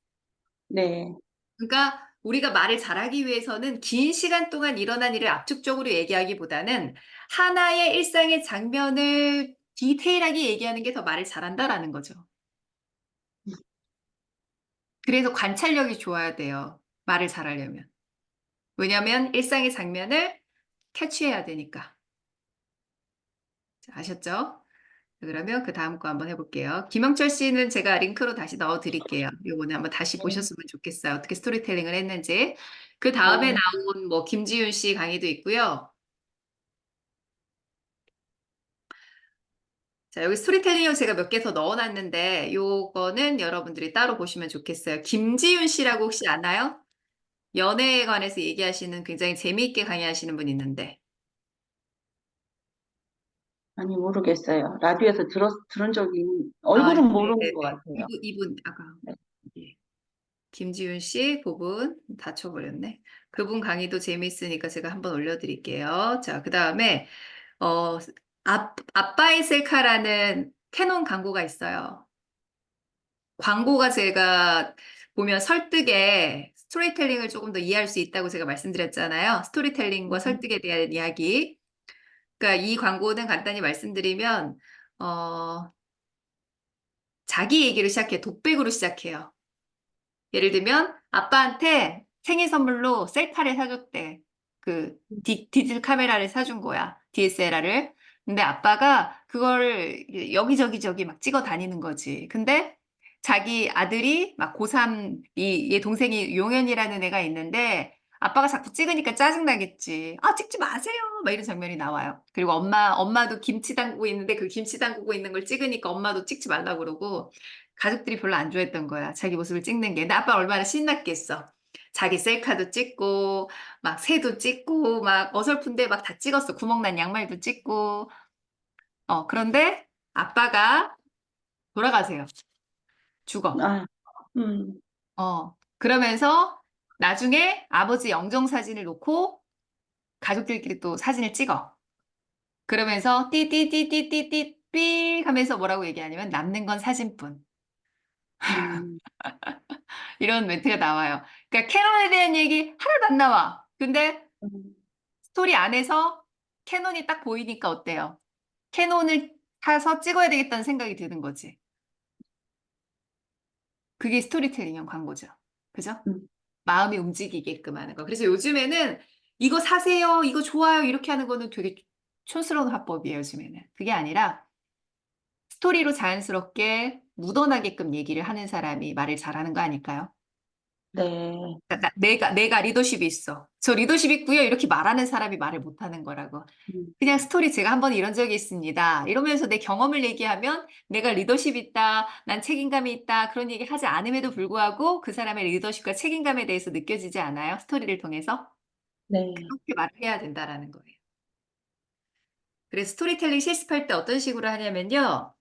네. 그러니까 우리가 말을 잘하기 위해서는 긴 시간 동안 일어난 일을 압축적으로 얘기하기보다는 하나의 일상의 장면을 디테일하게 얘기하는 게 더 말을 잘한다라는 거죠. 그래서 관찰력이 좋아야 돼요. 말을 잘하려면. 왜냐하면 일상의 장면을 캐치해야 되니까. 자, 아셨죠? 그러면 그 다음 거 한번 해볼게요. 김영철 씨는 제가 링크로 다시 넣어드릴게요. 요거는 한번 다시 네. 보셨으면 좋겠어요. 어떻게 스토리텔링을 했는지. 그 다음에 네. 나온 뭐 김지윤 씨 강의도 있고요. 자, 여기 스토리텔링을 제가 몇 개 더 넣어놨는데 요거는 여러분들이 따로 보시면 좋겠어요. 김지윤 씨라고 혹시 아나요? 연애에 관해서 얘기하시는 굉장히 재미있게 강의하시는 분 있는데. 아니, 모르겠어요. 라디오에서 들은 적이, 얼굴은 모르는 것 네네네. 같아요. 이분, 아까. 네. 예. 김지윤 씨, 그분 다쳐버렸네. 그분 강의도 재미있으니까 제가 한번 올려드릴게요. 자, 그 다음에, 어, 아빠의 셀카라는 캐논 광고가 있어요. 광고가 제가 보면 설득에 스토리텔링을 조금 더 이해할 수 있다고 제가 말씀드렸잖아요. 스토리텔링과 설득에 대한 이야기. 그러니까 이 광고는 간단히 말씀드리면, 어, 자기 얘기를 시작해. 독백으로 시작해요. 예를 들면 아빠한테 생일 선물로 셀카를 사줬대. 그 디지털 카메라를 사준 거야. DSLR을. 근데 아빠가 그걸 여기저기 저기 막 찍어 다니는 거지. 근데 자기 아들이 막 고3 얘 동생이 용현이라는 애가 있는데 아빠가 자꾸 찍으니까 짜증나겠지. 아, 찍지 마세요. 막 이런 장면이 나와요. 그리고 엄마도 김치 담그고 있는데 그 김치 담그고 있는 걸 찍으니까 엄마도 찍지 말라 그러고 가족들이 별로 안 좋아했던 거야. 자기 모습을 찍는 게. 근데 아빠 얼마나 신났겠어. 자기 셀카도 찍고, 막 새도 찍고, 막 어설픈데 막 다 찍었어. 구멍난 양말도 찍고. 그런데 아빠가 돌아가세요. 죽어. 아, 음, 그러면서 나중에 아버지 영정사진을 놓고 가족들끼리 또 사진을 찍어. 그러면서 띠띠띠띠띠띠 삐 하면서 뭐라고 얘기하냐면 남는 건 사진뿐. 음, 이런 멘트가 나와요. 그러니까 캐논에 대한 얘기 하나도 안 나와. 근데 음, 스토리 안에서 캐논이 딱 보이니까 어때요? 캐논을 타서 찍어야 되겠다는 생각이 드는 거지. 그게 스토리텔링형 광고죠. 그죠? 음. 마음이 움직이게끔 하는 거. 그래서 요즘에는 이거 사세요, 이거 좋아요, 이렇게 하는 거는 되게 촌스러운 화법이에요, 요즘에는. 그게 아니라 스토리로 자연스럽게 묻어나게끔 얘기를 하는 사람이 말을 잘하는 거 아닐까요? 네. 내가 리더십이 있어. 저 리더십 있고요. 이렇게 말하는 사람이 말을 못하는 거라고. 음, 그냥 스토리 제가 한 번 이런 적이 있습니다. 이러면서 내 경험을 얘기하면 내가 리더십 있다, 난 책임감이 있다, 그런 얘기 하지 않음에도 불구하고 그 사람의 리더십과 책임감에 대해서 느껴지지 않아요? 스토리를 통해서? 네. 그렇게 말을 해야 된다라는 거예요. 그래서 스토리텔링 실습할 때 어떤 식으로 하냐면요.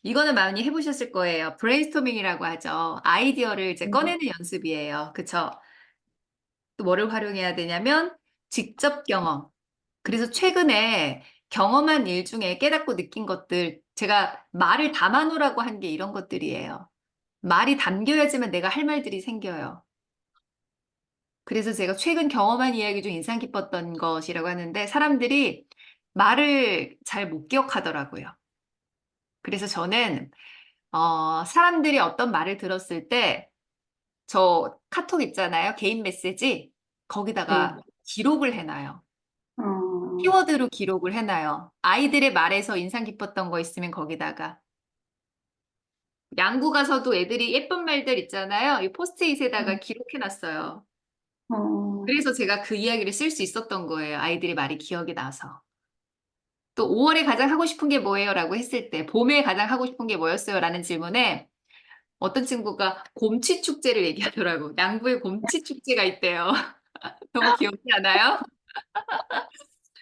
이거는 많이 해보셨을 거예요. 브레인스토밍이라고 하죠. 아이디어를 이제 음, 꺼내는 연습이에요. 그쵸? 또 뭐를 활용해야 되냐면 직접 경험. 그래서 최근에 경험한 일 중에 깨닫고 느낀 것들, 제가 말을 담아놓으라고 한 게 이런 것들이에요. 말이 담겨야지만 내가 할 말들이 생겨요. 그래서 제가 최근 경험한 이야기 중 인상 깊었던 것이라고 하는데 사람들이 말을 잘 못 기억하더라고요. 그래서 저는 사람들이 어떤 말을 들었을 때 저 카톡 있잖아요. 개인 메시지. 네. 거기다가 기록을 해놔요. 어, 키워드로 기록을 해놔요. 아이들의 말에서 인상 깊었던 거 있으면 거기다가. 양구 가서도 애들이 예쁜 말들 있잖아요. 이 포스트잇에다가 기록해놨어요. 어, 그래서 제가 그 이야기를 쓸 수 있었던 거예요. 아이들의 말이 기억이 나서. 또 5월에 가장 하고 싶은 게 뭐예요? 라고 했을 때, 봄에 가장 하고 싶은 게 뭐였어요? 라는 질문에 어떤 친구가 곰치 축제를 얘기하더라고. 양구에 곰치 축제가 있대요. 너무 귀엽지 않아요?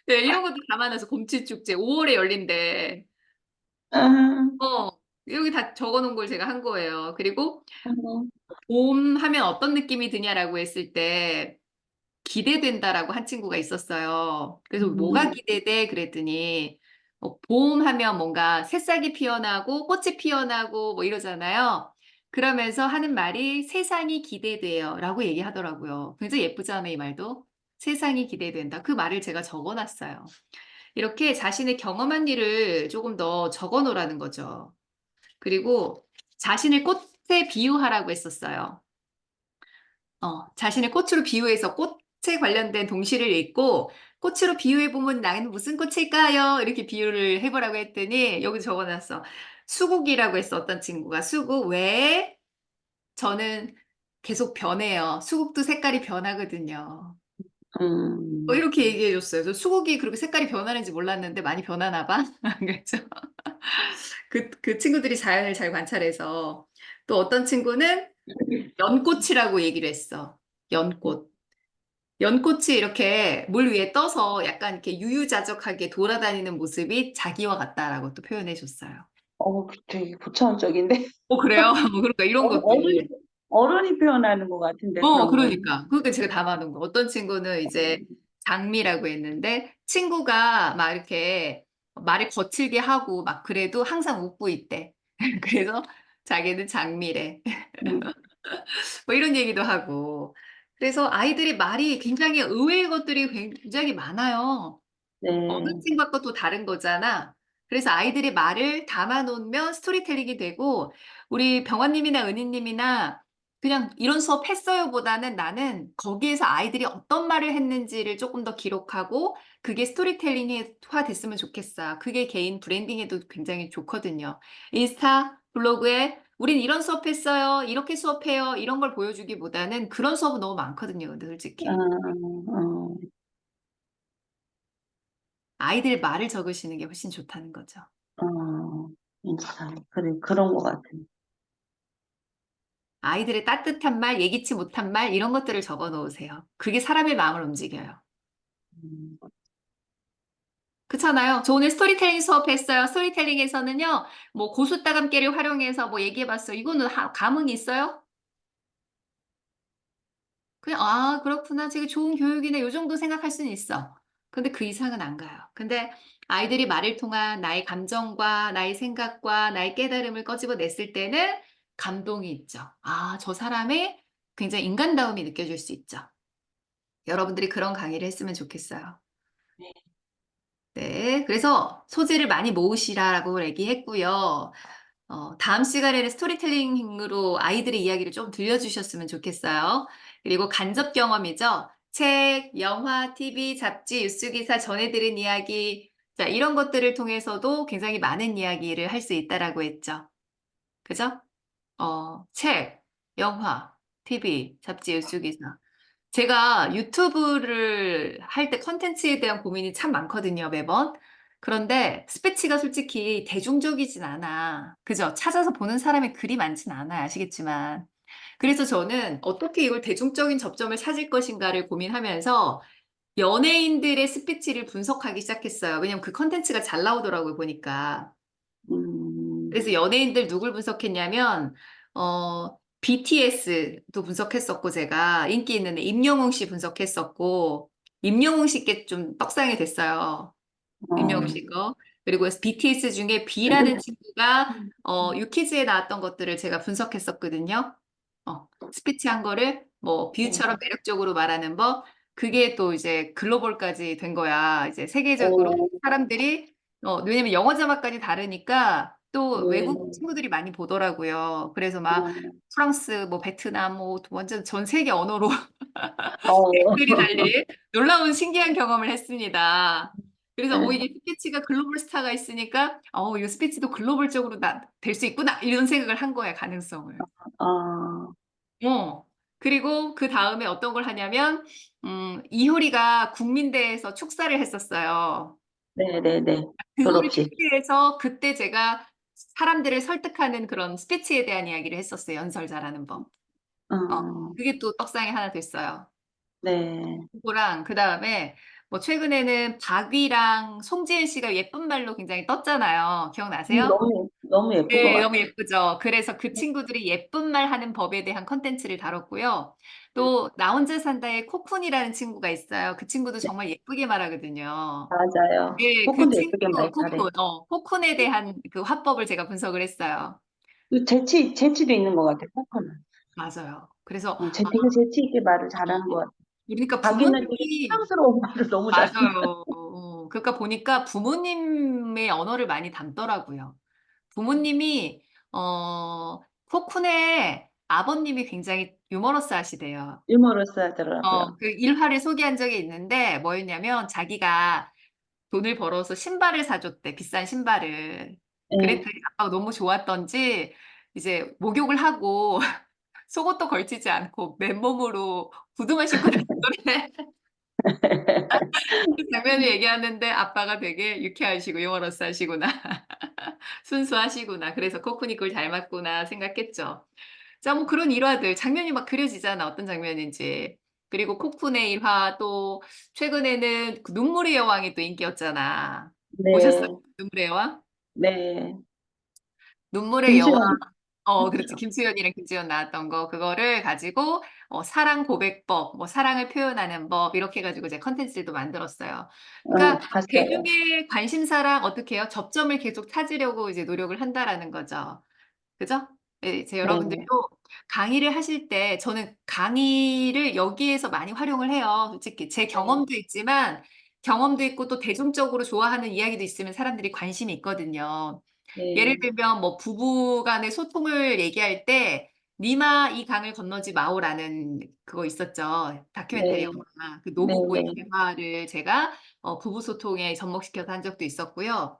네, 이런 것도 담아놔서 곰치 축제 5월에 열린대. 아, 어, 여기 다 적어놓은 걸 제가 한 거예요. 그리고 어, 봄 하면 어떤 느낌이 드냐라고 했을 때 기대된다라고 한 친구가 있었어요. 그래서 뭐가 기대돼? 그랬더니 봄 하면 뭔가 새싹이 피어나고 꽃이 피어나고 뭐 이러잖아요. 그러면서 하는 말이 세상이 기대돼요 라고 얘기하더라고요. 굉장히 예쁘잖아요, 이 말도. 세상이 기대된다. 그 말을 제가 적어놨어요. 이렇게 자신의 경험한 일을 조금 더 적어놓으라는 거죠. 그리고 자신을 꽃에 비유하라고 했었어요. 자신을 꽃으로 비유해서 꽃에 관련된 동시를 읽고 꽃으로 비유해보면 나는 무슨 꽃일까요? 이렇게 비유를 해보라고 했더니 여기 적어놨어. 수국이라고 했어, 어떤 친구가. 수국, 왜? 저는 계속 변해요. 수국도 색깔이 변하거든요. 음, 이렇게 얘기해줬어요. 저 수국이 그렇게 색깔이 변하는지 몰랐는데 많이 변하나 봐. 그렇죠. 그 친구들이 자연을 잘 관찰해서 또 어떤 친구는 연꽃이라고 얘기를 했어. 연꽃. 연꽃이 이렇게 물 위에 떠서 약간 이렇게 유유자적하게 돌아다니는 모습이 자기와 같다라고 또 표현해 줬어요. 되게 고차원적인데? 그래요? 그러니까 이런 어른이, 것들. 어른이 표현하는 것 같은데, 그런 건. 그러니까. 그러니까 제가 담아놓은 거. 어떤 친구는 이제 장미라고 했는데 친구가 막 이렇게 말을 거칠게 하고 막 그래도 항상 웃고 있대. 그래서 자기는 장미래. 음, 뭐 이런 얘기도 하고. 그래서 아이들이 말이 굉장히 의외의 것들이 굉장히 많아요. 어느 네. 친구과 또 다른 거잖아. 그래서 아이들이 말을 담아놓으면 스토리텔링이 되고, 우리 병원님이나 은희님이나 그냥 이런 수업 했어요 보다는 나는 거기에서 아이들이 어떤 말을 했는지를 조금 더 기록하고, 그게 스토리텔링화 됐으면 좋겠어. 그게 개인 브랜딩에도 굉장히 좋거든요. 인스타, 블로그에 우린 이런 수업 했어요. 이렇게 수업해요. 이런 걸 보여주기보다는 그런 수업은 너무 많거든요. 근데 어, 솔직히. 어, 아이들 말을 적으시는 게 훨씬 좋다는 거죠. 괜찮아. 그래, 그런 것 같아. 아이들의 따뜻한 말, 예기치 못한 말, 이런 것들을 적어 놓으세요. 그게 사람의 마음을 움직여요. 음, 그렇잖아요. 저 오늘 스토리텔링 수업했어요. 스토리텔링에서는요, 뭐 고수따감깨를 활용해서 뭐 얘기해봤어요. 이거는 감흥이 있어요? 그냥, 아, 그렇구나. 되게 좋은 교육이네. 요 정도 생각할 수는 있어. 근데 그 이상은 안 가요. 근데 아이들이 말을 통한 나의 감정과 나의 생각과 나의 깨달음을 꺼집어냈을 때는 감동이 있죠. 아, 저 사람의 굉장히 인간다움이 느껴질 수 있죠. 여러분들이 그런 강의를 했으면 좋겠어요. 네. 그래서 소재를 많이 모으시라고 얘기했고요. 다음 시간에는 스토리텔링으로 아이들의 이야기를 좀 들려주셨으면 좋겠어요. 그리고 간접 경험이죠. 책, 영화, TV, 잡지, 뉴스 기사, 전해 들은 이야기. 자, 이런 것들을 통해서도 굉장히 많은 이야기를 할 수 있다라고 했죠. 그죠? 책, 영화, TV, 잡지, 뉴스 기사. 제가 유튜브를 할 때 컨텐츠에 대한 고민이 참 많거든요, 매번. 그런데 스패치가 솔직히 대중적이진 않아. 그죠? 찾아서 보는 사람이 그리 많진 않아요. 아시겠지만. 그래서 저는 어떻게 이걸 대중적인 접점을 찾을 것인가를 고민하면서 연예인들의 스피치를 분석하기 시작했어요. 왜냐면 그 컨텐츠가 잘 나오더라고요, 보니까. 음, 그래서 연예인들 누굴 분석했냐면, 어, BTS도 분석했었고, 제가 인기 있는 애 임영웅 씨 분석했었고, 임영웅 씨께 좀 떡상이 됐어요. 임영웅 어, 씨 거. 그리고 BTS 중에 B라는 친구가 유키즈에 나왔던 것들을 제가 분석했었거든요. 스피치 한 거를 뭐 네. 비유처럼 매력적으로 말하는 법. 그게 또 이제 글로벌까지 된 거야. 이제 세계적으로 어, 사람들이 왜냐면 영어 자막까지 다르니까 또 외국 네. 친구들이 많이 보더라고요. 그래서 막 어, 프랑스, 뭐 베트남, 뭐 완전 전 세계 언어로 어, 댓글이 달린 놀라운 신기한 경험을 했습니다. 그래서 네. 이게 스피치가 글로벌 스타가 있으니까 이 스피치도 글로벌적으로 될 수 있구나 이런 생각을 한 거야, 가능성을. 어, 어. 그리고 그 다음에 어떤 걸 하냐면 이효리가 국민대에서 축사를 했었어요. 네네네. 그거를 졸업식. 캐치해서 그때 제가 사람들을 설득하는 그런 스피치에 대한 이야기를 했었어요. 연설 잘하는 법. 어. 어, 그게 또 떡상이 하나 됐어요. 네. 그거랑 그다음에 뭐 최근에는 박위랑 송지은 씨가 예쁜 말로 굉장히 떴잖아요. 기억나세요? 너무 예쁜 것 네, 너무 같아요. 예쁘죠. 그래서 그 친구들이 예쁜 말 하는 법에 대한 컨텐츠를 다뤘고요. 또 나 혼자 산다의 코쿤이라는 친구가 있어요. 그 친구도 네, 정말 예쁘게 말하거든요. 맞아요. 네, 그 코쿤도 친구 예쁘게 말 잘해. 코쿤에 대한 그 화법을 제가 분석을 했어요. 그 재치도 있는 것 같아요, 코코는. 맞아요. 그래서 되게 재치 있게 말을 잘하는 것 같아요. 그러니까 자기는 되게 부모님이 사랑스러운 말을 너무 잘하는 것 같아요. 맞아요. 그러니까 보니까 부모님의 언어를 많이 담더라고요. 부모님이, 코쿤의 아버님이 굉장히 유머러스 하시대요. 유머러스 하더라고요. 그 일화를 소개한 적이 있는데 뭐였냐면 자기가 돈을 벌어서 신발을 사줬대. 비싼 신발을. 네. 그랬더니 아빠가 너무 좋았던지 이제 목욕을 하고 속옷도 걸치지 않고 맨몸으로 구두만 신고 다니더래. 그 장면을 얘기하는데 아빠가 되게 유쾌하시고 유머러스 하시구나. 순수하시구나. 그래서 코코니 꼴잘 맞구나 생각했죠. 자, 뭐 그런 일화들, 장면이 막 그려지잖아. 어떤 장면인지. 그리고 코쿤의 일화 또 최근에는 그 눈물의 여왕이 또 인기였잖아. 보셨어요? 네, 눈물의 여왕? 네. 눈물의 여왕. 김수현. 그렇지. 그렇죠. 김수현이랑 김지현 나왔던 거. 그거를 가지고 사랑 고백법, 뭐 사랑을 표현하는 법 이렇게 해가지고 이제 컨텐츠도 만들었어요. 그러니까 봤어요. 대중의 관심사랑 어떻게 해요? 접점을 계속 찾으려고 이제 노력을 한다라는 거죠. 그죠? 예, 이제 네, 여러분들도 강의를 하실 때 저는 강의를 여기에서 많이 활용을 해요. 솔직히 제 네, 경험도 있지만 경험도 있고 또 대중적으로 좋아하는 이야기도 있으면 사람들이 관심이 있거든요. 예를 네, 들면 뭐 부부 간의 소통을 얘기할 때 니마 이 강을 건너지 마오라는 그거 있었죠. 다큐멘터리 네, 영화. 그 네, 노부부의 네, 대화를 제가 부부 소통에 접목시켜서 한 적도 있었고요.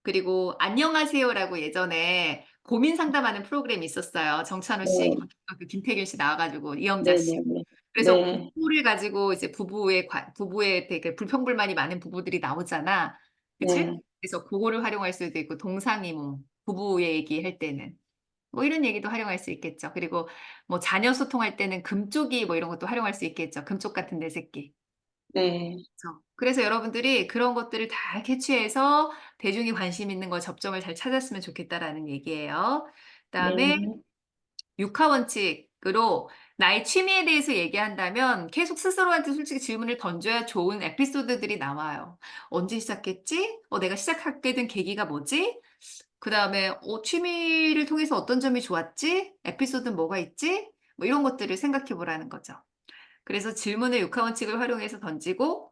그리고 안녕하세요라고 예전에 고민 상담하는 프로그램이 있었어요. 정찬호 씨, 네, 그 김태균 씨 나와가지고 이영자 네, 씨. 네, 네, 그래서 네, 부부를 가지고 이제 부부의 되게 불평불만이 많은 부부들이 나오잖아. 그치? 네, 그래서 그거를 활용할 수도 있고 동상이몽 부부의 얘기할 때는 뭐 이런 얘기도 활용할 수 있겠죠. 그리고 뭐 자녀 소통할 때는 금쪽이 뭐 이런 것도 활용할 수 있겠죠. 금쪽 같은 내 새끼. 네, 그렇죠. 그래서 여러분들이 그런 것들을 다 캐치해서 대중이 관심 있는 거 접점을 잘 찾았으면 좋겠다라는 얘기예요. 그다음에 네, 육하 원칙으로 나의 취미에 대해서 얘기한다면 계속 스스로한테 솔직히 질문을 던져야 좋은 에피소드들이 나와요. 언제 시작했지? 내가 시작하게 된 계기가 뭐지? 그다음에 취미를 통해서 어떤 점이 좋았지? 에피소드는 뭐가 있지? 뭐 이런 것들을 생각해 보라는 거죠. 그래서 질문을 육하 원칙을 활용해서 던지고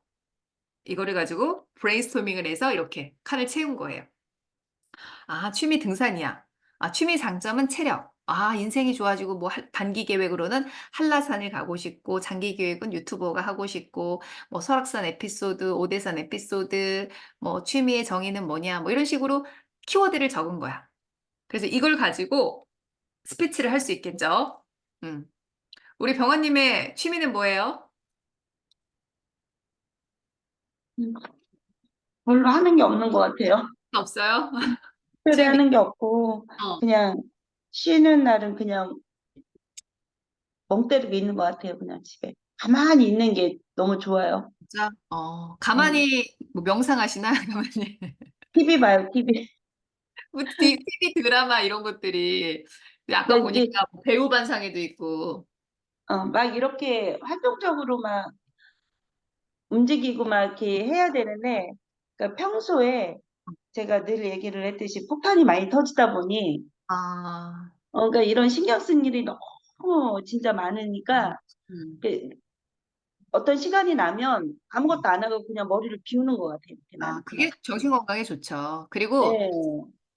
이거를 가지고 브레인스토밍을 해서 이렇게 칸을 채운 거예요. 아, 취미 등산이야. 아, 취미 장점은 체력. 아, 인생이 좋아지고 뭐 단기 계획으로는 한라산을 가고 싶고 장기 계획은 유튜버가 하고 싶고 뭐 설악산 에피소드, 오대산 에피소드, 뭐 취미의 정의는 뭐냐 뭐 이런 식으로 키워드를 적은 거야. 그래서 이걸 가지고 스피치를 할 수 있겠죠. 음. 우리 병원님의 취미는 뭐예요? 음, 별로 하는 게 없는 것 같아요. 없어요? 특별히 취미. 하는 게 없고, 어. 그냥 쉬는 날은 그냥 멍 때리고 있는 것 같아요. 그냥 집에. 가만히 있는 게 너무 좋아요. 진짜? 네. 가만히 뭐 명상하시나? 가만히. TV 봐요, TV. TV 드라마 이런 것들이 아까 그러니까 이제 보니까 뭐 배우 반상회도 있고. 막 이렇게 활동적으로 막 움직이고 막 이렇게 해야 되는데, 그러니까 평소에 제가 늘 얘기를 했듯이 폭탄이 많이 터지다 보니, 아, 그러니까 이런 신경 쓴 일이 너무 진짜 많으니까, 음. 그 어떤 시간이 나면 아무것도 안 하고 그냥 머리를 비우는 것 같아요. 이렇게 나는 그냥. 그게 정신 건강에 좋죠. 그리고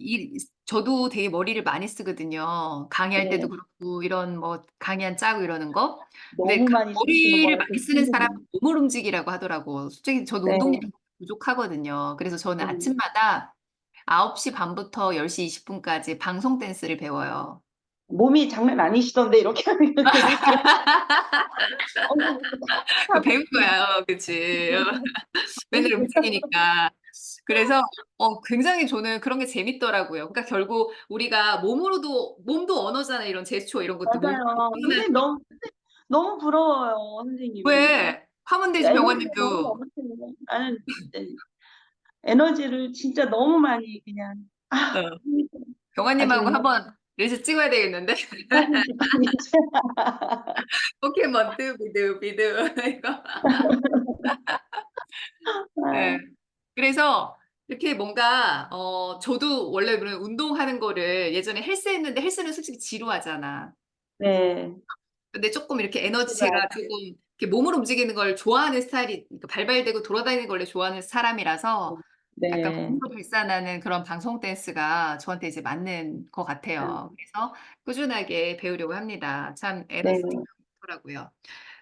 네, 저도 되게 머리를 많이 쓰거든요. 강의할 때도 네. 그렇고, 이런 뭐 강의 안 짜고 이러는 거. 근데 너무 많이 쓰시는 것 머리를 같아요, 많이 쓰는 사람은 선생님. 몸을 움직이라고 하더라고. 솔직히 저도 네, 운동량이 부족하거든요. 그래서 저는 네. 아침마다 9시 반부터 10시 20분까지 방송 댄스를 배워요. 몸이 장난 아니시던데 이렇게 하면 그러니까 언제부터 그 하고 배운 거야. 그치. 맨날 움직이니까. 그래서 굉장히 저는 그런 게 재밌더라고요. 그러니까 결국 우리가 몸도 언어잖아. 이런 제스처 이런 것들 몸 맞아요. 선생님 너무 부러워요, 선생님이. 왜 화문대주 에너지가 너무 병원님도 넘치는 나는 진짜 에너지를 진짜 너무 많이 그냥 어, 아주 병원님하고 그냥 한번 릴스 찍어야 되겠는데 사진 찍고 포켓몬 뚜비두비두 이거 네. 그래서 이렇게 뭔가 저도 원래 그런 운동하는 거를 예전에 헬스 했는데 헬스는 솔직히 지루하잖아. 네. 근데 조금 이렇게 에너지 제가 제가 조금 이렇게 몸을 움직이는 걸 좋아하는 스타일이 그러니까 발발되고 돌아다니는 걸 원래 좋아하는 사람이라서 약간 네. 몸으로 발산하는 그런 방송 댄스가 저한테 이제 맞는 것 같아요. 그래서 꾸준하게 배우려고 합니다. 참 네. 에너지 좋더라고요.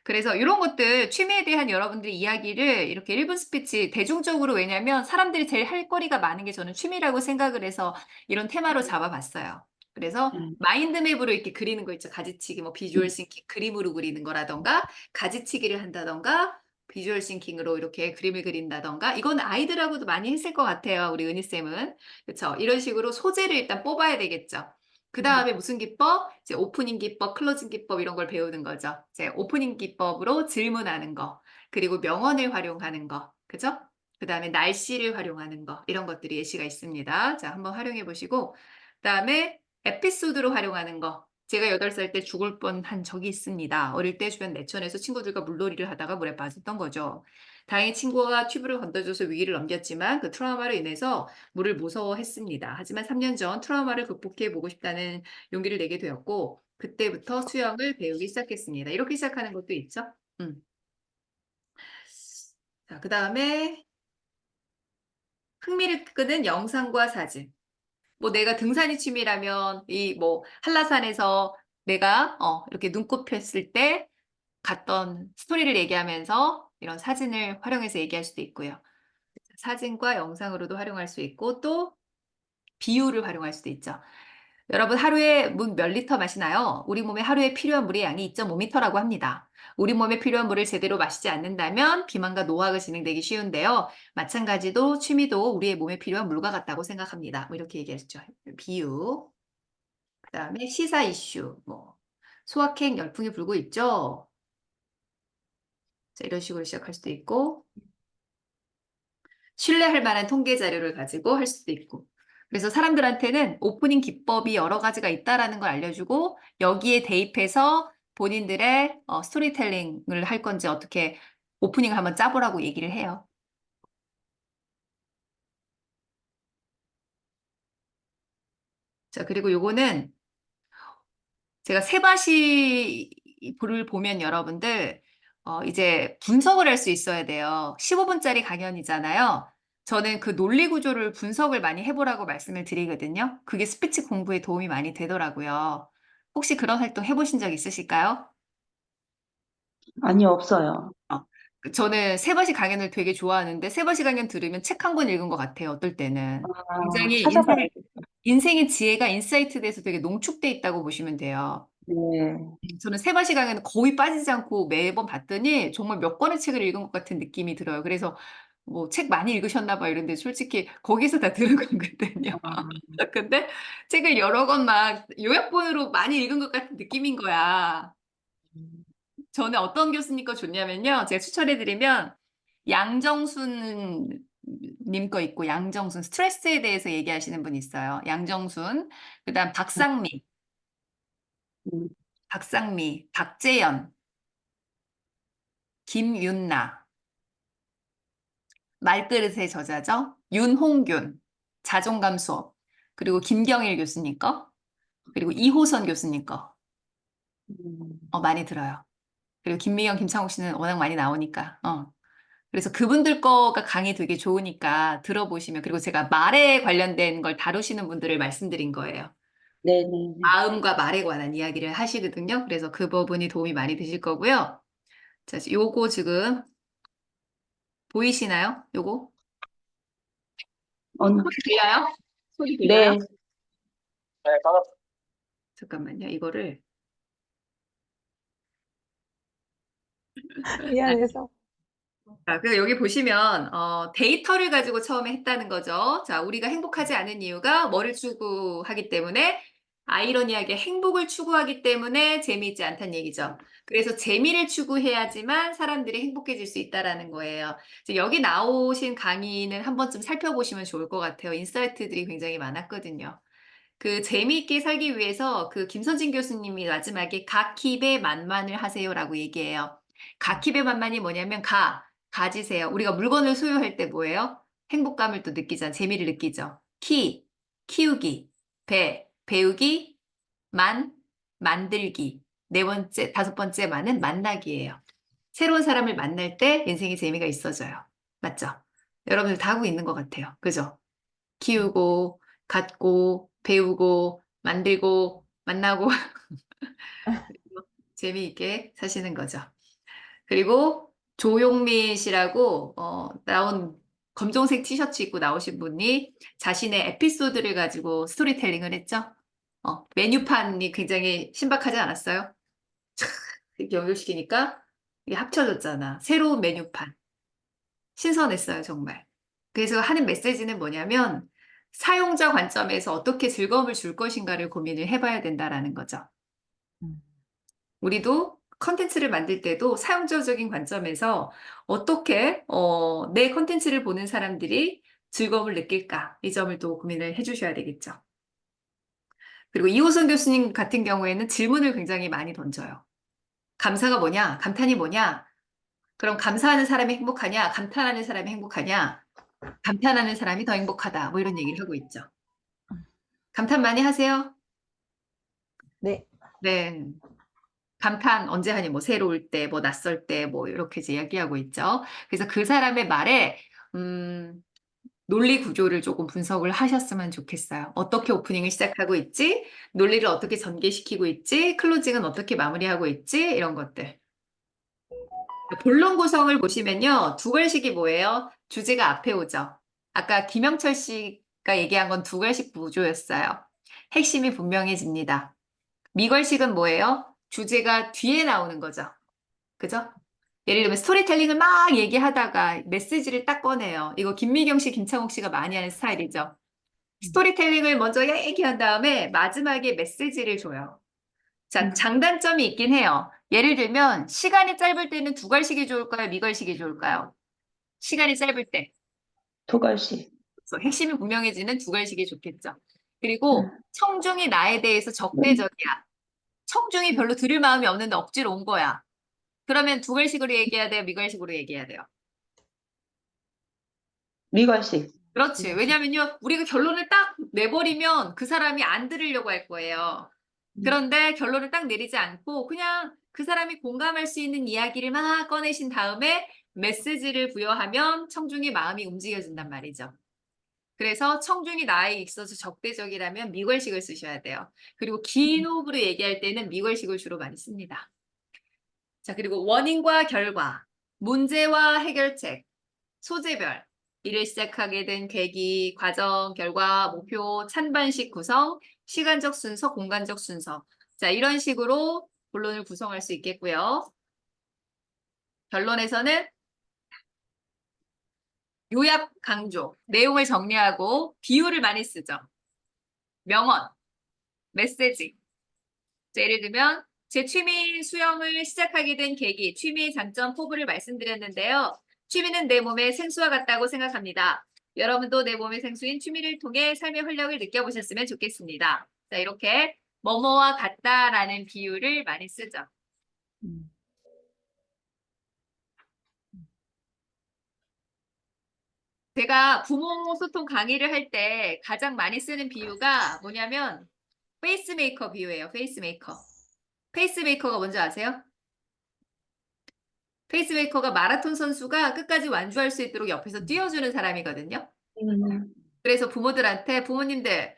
그래서 이런 것들 취미에 대한 여러분들의 이야기를 이렇게 1분 스피치 대중적으로 왜냐면 사람들이 제일 할 거리가 많은 게 저는 취미라고 생각을 해서 이런 테마로 잡아봤어요. 그래서 네. 마인드맵으로 이렇게 그리는 거 있죠. 가지치기, 뭐 비주얼 싱킹 그림으로 그리는 거라던가 가지치기를 한다던가 비주얼 싱킹으로 이렇게 그림을 그린다던가 이건 아이들하고도 많이 했을 것 같아요. 우리 은희쌤은. 그렇죠. 이런 식으로 소재를 일단 뽑아야 되겠죠. 그 다음에 무슨 기법? 이제 오프닝 기법, 클로징 기법 이런 걸 배우는 거죠. 이제 오프닝 기법으로 질문하는 거, 그리고 명언을 활용하는 거, 그죠? 그 다음에 날씨를 활용하는 거, 이런 것들이 예시가 있습니다. 자, 한번 활용해 보시고, 그 다음에 에피소드로 활용하는 거. 제가 8살 때 죽을 뻔한 적이 있습니다. 어릴 때 주변 내천에서 친구들과 물놀이를 하다가 물에 빠졌던 거죠. 다행히 친구가 튜브를 건져줘서 위기를 넘겼지만 그 트라우마로 인해서 물을 무서워했습니다. 하지만 3년 전 트라우마를 극복해 보고 싶다는 용기를 내게 되었고 그때부터 수영을 배우기 시작했습니다. 이렇게 시작하는 것도 있죠. 음. 자, 그다음에 흥미를 끄는 영상과 사진. 뭐 내가 등산이 취미라면 이 뭐 한라산에서 내가 이렇게 눈꽃 폈을 때 갔던 스토리를 얘기하면서 이런 사진을 활용해서 얘기할 수도 있고요. 사진과 영상으로도 활용할 수 있고 또 비유를 활용할 수도 있죠. 여러분 하루에 물 몇 리터 마시나요? 우리 몸에 하루에 필요한 물의 양이 2.5리터라고 합니다. 우리 몸에 필요한 물을 제대로 마시지 않는다면 비만과 노화가 진행되기 쉬운데요. 마찬가지도 취미도 우리의 몸에 필요한 물과 같다고 생각합니다. 뭐 이렇게 얘기했죠. 비유. 그다음에 시사 이슈. 뭐 소확행 열풍이 불고 있죠. 자, 이런 식으로 시작할 수도 있고 신뢰할 만한 통계 자료를 가지고 할 수도 있고. 그래서 사람들한테는 오프닝 기법이 여러 가지가 있다라는 걸 알려주고 여기에 대입해서 본인들의 스토리텔링을 할 건지 어떻게 오프닝을 한번 짜보라고 얘기를 해요. 자, 그리고 요거는 제가 세바시 를 보면 여러분들 이제 분석을 할 수 있어야 돼요. 15분짜리 강연이잖아요. 저는 그 논리 구조를 분석을 많이 해보라고 말씀을 드리거든요. 그게 스피치 공부에 도움이 많이 되더라고요. 혹시 그런 활동 해보신 적 있으실까요? 아니 없어요. 어, 저는 세바시 강연을 되게 좋아하는데 세바시 강연 들으면 책 한 권 읽은 것 같아요. 어떨 때는. 굉장히 찾아봐야겠다. 인생의 지혜가 인사이트 돼서 되게 농축돼 있다고 보시면 돼요. 네. 저는 세번 시간에는 거의 빠지지 않고 매번 봤더니 정말 몇 권의 책을 읽은 것 같은 느낌이 들어요. 그래서 뭐 책 많이 읽으셨나 봐 이런데 솔직히 거기서 다 들은 거거든요. 아, 근데 책을 여러 권 막 요약본으로 많이 읽은 것 같은 느낌인 거야. 저는 어떤 교수님 거 좋냐면요. 제가 추천해드리면 양정순 님 거 있고 양정순 스트레스에 대해서 얘기하시는 분 있어요. 양정순. 그다음 박상민. 음, 박상미, 박재현, 김윤나, 말그릇의 저자죠. 윤홍균, 자존감 수업, 그리고 김경일 교수님 거, 그리고 이호선 교수님 거, 음. 많이 들어요. 그리고 김미경, 김창욱 씨는 워낙 많이 나오니까, 그래서 그분들 거가 강의 되게 좋으니까 들어보시면, 그리고 제가 말에 관련된 걸 다루시는 분들을 말씀드린 거예요. 네네네. 마음과 말에 관한 이야기를 하시거든요. 그래서 그 부분이 도움이 많이 되실 거고요. 자, 요거 지금 보이시나요? 요거? 어, 소리 들려요? 소리 들려요? 네. 잠깐만요. 이거를. 미안해서. 자, 그래서 여기 보시면 데이터를 가지고 처음에 했다는 거죠. 자, 우리가 행복하지 않은 이유가 뭐를 추구하기 때문에 아이러니하게 행복을 추구하기 때문에 재미있지 않다는 얘기죠. 그래서 재미를 추구해야지만 사람들이 행복해질 수 있다라는 거예요. 그래서 여기 나오신 강의는 한 번쯤 살펴보시면 좋을 것 같아요. 인사이트들이 굉장히 많았거든요. 그 재미있게 살기 위해서 그 김선진 교수님이 마지막에 가킵의 만만을 하세요라고 얘기해요. 가킵의 만만이 뭐냐면 가지세요. 우리가 물건을 소유할 때 뭐예요? 행복감을 또 느끼잖아. 재미를 느끼죠. 키우기, 배우기, 만들기. 네 번째, 다섯 번째 만은 만나기예요. 새로운 사람을 만날 때 인생에 재미가 있어져요. 맞죠? 여러분들 다 하고 있는 것 같아요. 그죠? 키우고, 갖고, 배우고, 만들고, 만나고, 재미있게 사시는 거죠. 그리고 조용민 씨라고, 나온 검정색 티셔츠 입고 나오신 분이 자신의 에피소드를 가지고 스토리텔링을 했죠. 메뉴판이 굉장히 신박하지 않았어요? 이렇게 연결시키니까 이게 합쳐졌잖아. 새로운 메뉴판. 신선했어요, 정말. 그래서 하는 메시지는 뭐냐면 사용자 관점에서 어떻게 즐거움을 줄 것인가를 고민을 해봐야 된다라는 거죠. 음. 우리도 컨텐츠를 만들 때도 사용자적인 관점에서 어떻게 내 컨텐츠를 보는 사람들이 즐거움을 느낄까? 이 점을 또 고민을 해주셔야 되겠죠. 그리고 이호선 교수님 같은 경우에는 질문을 굉장히 많이 던져요. 감사가 뭐냐? 감탄이 뭐냐? 그럼 감사하는 사람이 행복하냐? 감탄하는 사람이 행복하냐? 감탄하는 사람이 더 행복하다. 뭐 이런 얘기를 하고 있죠. 감탄 많이 하세요? 네. 네. 감탄 언제 하니? 뭐 새로울 때, 뭐 낯설 때, 뭐 이렇게 이제 이야기하고 있죠. 그래서 그 사람의 말에 논리 구조를 조금 분석을 하셨으면 좋겠어요. 어떻게 오프닝을 시작하고 있지? 논리를 어떻게 전개시키고 있지? 클로징은 어떻게 마무리하고 있지? 이런 것들. 본론 구성을 보시면요. 두 글식이 뭐예요? 주제가 앞에 오죠. 아까 김영철 씨가 얘기한 건 두 글식 구조였어요. 핵심이 분명해집니다. 미걸식은 뭐예요? 주제가 뒤에 나오는 거죠. 그죠? 예를 들면 스토리텔링을 막 얘기하다가 메시지를 딱 꺼내요. 이거 김미경 씨, 김창욱 씨가 많이 하는 스타일이죠. 스토리텔링을 먼저 얘기한 다음에 마지막에 메시지를 줘요. 자, 장단점이 있긴 해요. 예를 들면 시간이 짧을 때는 두걸식이 좋을까요? 미걸식이 좋을까요? 시간이 짧을 때. 토갈씨. 그래서 핵심이 분명해지는 두걸식이 좋겠죠. 그리고 음, 청중이 나에 대해서 적대적이야. 청중이 별로 들을 마음이 없는데 억지로 온 거야. 그러면 두글식으로 얘기해야 돼요? 미걸식으로 얘기해야 돼요? 미걸씨. 그렇지. 왜냐면요, 우리가 결론을 딱 내버리면 그 사람이 안 들으려고 할 거예요. 그런데 결론을 딱 내리지 않고 그냥 그 사람이 공감할 수 있는 이야기를 막 꺼내신 다음에 메시지를 부여하면 청중의 마음이 움직여진단 말이죠. 그래서 청중이 나에 있어서 적대적이라면 미걸식을 쓰셔야 돼요. 그리고 긴 호흡으로 얘기할 때는 미걸식을 주로 많이 씁니다. 자, 그리고 원인과 결과, 문제와 해결책, 소재별, 일을 시작하게 된 계기, 과정, 결과, 목표, 찬반식 구성, 시간적 순서, 공간적 순서. 자, 이런 식으로 본론을 구성할 수 있겠고요. 결론에서는 요약 강조, 내용을 정리하고 비유를 많이 쓰죠. 명언, 메시지. 자, 예를 들면 제 취미 수영을 시작하게 된 계기, 취미의 장점, 포부를 말씀드렸는데요. 취미는 내 몸의 생수와 같다고 생각합니다. 여러분도 내 몸의 생수인 취미를 통해 삶의 활력을 느껴보셨으면 좋겠습니다. 자, 이렇게 뭐뭐와 같다라는 비유를 많이 쓰죠. 음. 제가 부모 소통 강의를 할 때 가장 많이 쓰는 비유가 뭐냐면 페이스메이커 비유예요. 페이스메이커. 페이스메이커가 뭔지 아세요? 페이스메이커가 마라톤 선수가 끝까지 완주할 수 있도록 옆에서 뛰어주는 사람이거든요. 음, 그래서 부모들한테 부모님들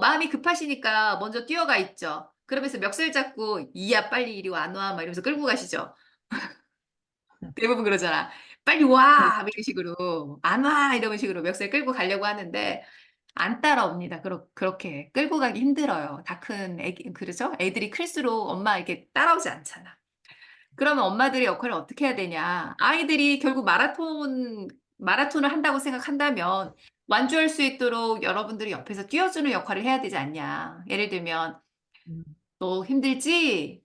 마음이 급하시니까 먼저 뛰어가 있죠. 그러면서 멱살 잡고 이야 빨리 이리 와 안 와? 막 이러면서 끌고 가시죠. 대부분 그러잖아. 빨리 와! 막 이런 식으로 안 와! 이런 식으로 멱살 끌고 가려고 하는데 안 따라옵니다. 그렇게 끌고 가기 힘들어요. 다 큰 애기 그러죠? 애들이 클수록 엄마 이렇게 따라오지 않잖아. 그러면 엄마들의 역할을 어떻게 해야 되냐? 아이들이 결국 마라톤을 한다고 생각한다면 완주할 수 있도록 여러분들이 옆에서 뛰어주는 역할을 해야 되지 않냐? 예를 들면 음. 너 힘들지?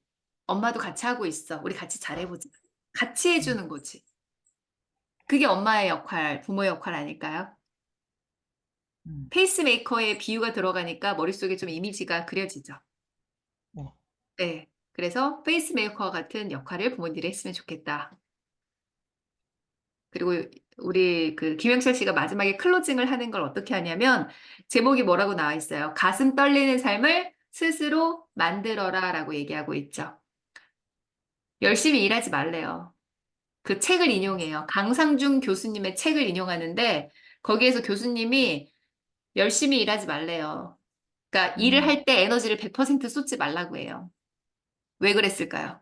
엄마도 같이 하고 있어. 우리 같이 잘해보자. 같이 음. 해주는 거지. 그게 엄마의 역할, 부모의 역할 아닐까요? 음. 페이스메이커의 비유가 들어가니까 머릿속에 좀 이미지가 그려지죠. 네. 네. 그래서 페이스메이커 같은 역할을 부모님들이 했으면 좋겠다. 그리고 우리 그 김영철 씨가 마지막에 클로징을 하는 걸 어떻게 하냐면 제목이 뭐라고 나와 있어요. 가슴 떨리는 삶을 스스로 만들어라라고 얘기하고 있죠. 열심히 일하지 말래요. 그 책을 인용해요. 강상중 교수님의 책을 인용하는데 거기에서 교수님이 열심히 일하지 말래요. 그러니까 일을 할 때 에너지를 100% 쏟지 말라고 해요. 왜 그랬을까요?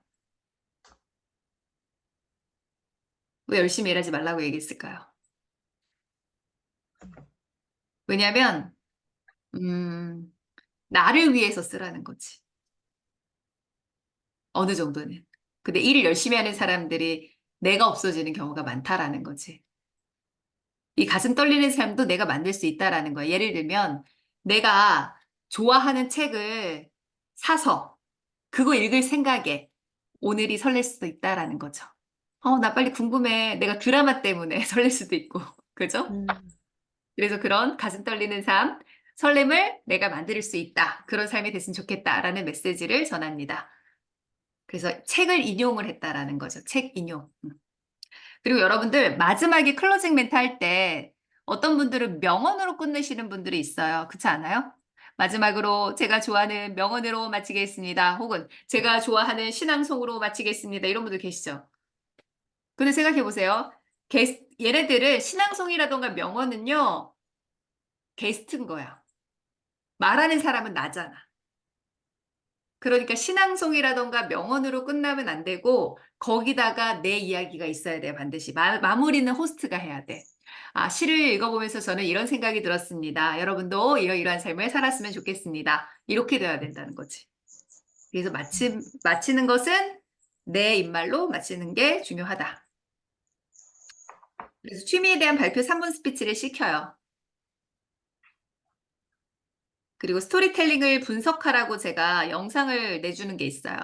왜 열심히 일하지 말라고 얘기했을까요? 왜냐하면 나를 위해서 쓰라는 거지. 어느 정도는. 근데 일을 열심히 하는 사람들이 내가 없어지는 경우가 많다라는 거지. 이 가슴 떨리는 삶도 내가 만들 수 있다라는 거야. 예를 들면 내가 좋아하는 책을 사서 그거 읽을 생각에 오늘이 설렐 수도 있다라는 거죠. 나 빨리 궁금해. 내가 드라마 때문에 설렐 수도 있고. 그죠? 음. 그래서 그런 가슴 떨리는 삶, 설렘을 내가 만들 수 있다. 그런 삶이 됐으면 좋겠다라는 메시지를 전합니다. 그래서 책을 인용을 했다라는 거죠. 책 인용. 그리고 여러분들 마지막에 클로징 멘트 할 때 어떤 분들은 명언으로 끝내시는 분들이 있어요. 그렇지 않아요? 마지막으로 제가 좋아하는 명언으로 마치겠습니다. 혹은 제가 좋아하는 신앙송으로 마치겠습니다. 이런 분들 계시죠? 근데 생각해 보세요. 얘네들은 신앙송이라던가 명언은요, 게스트인 거야. 말하는 사람은 나잖아. 그러니까 신앙송이라던가 명언으로 끝나면 안 되고 거기다가 내 이야기가 있어야 돼 반드시. 마무리는 호스트가 해야 돼. 시를 읽어보면서 저는 이런 생각이 들었습니다. 여러분도 이러이러한 삶을 살았으면 좋겠습니다. 이렇게 돼야 된다는 거지. 그래서 마치는 것은 내 입말로 마치는 게 중요하다. 그래서 취미에 대한 발표 3분 스피치를 시켜요. 그리고 스토리텔링을 분석하라고 제가 영상을 내주는 게 있어요.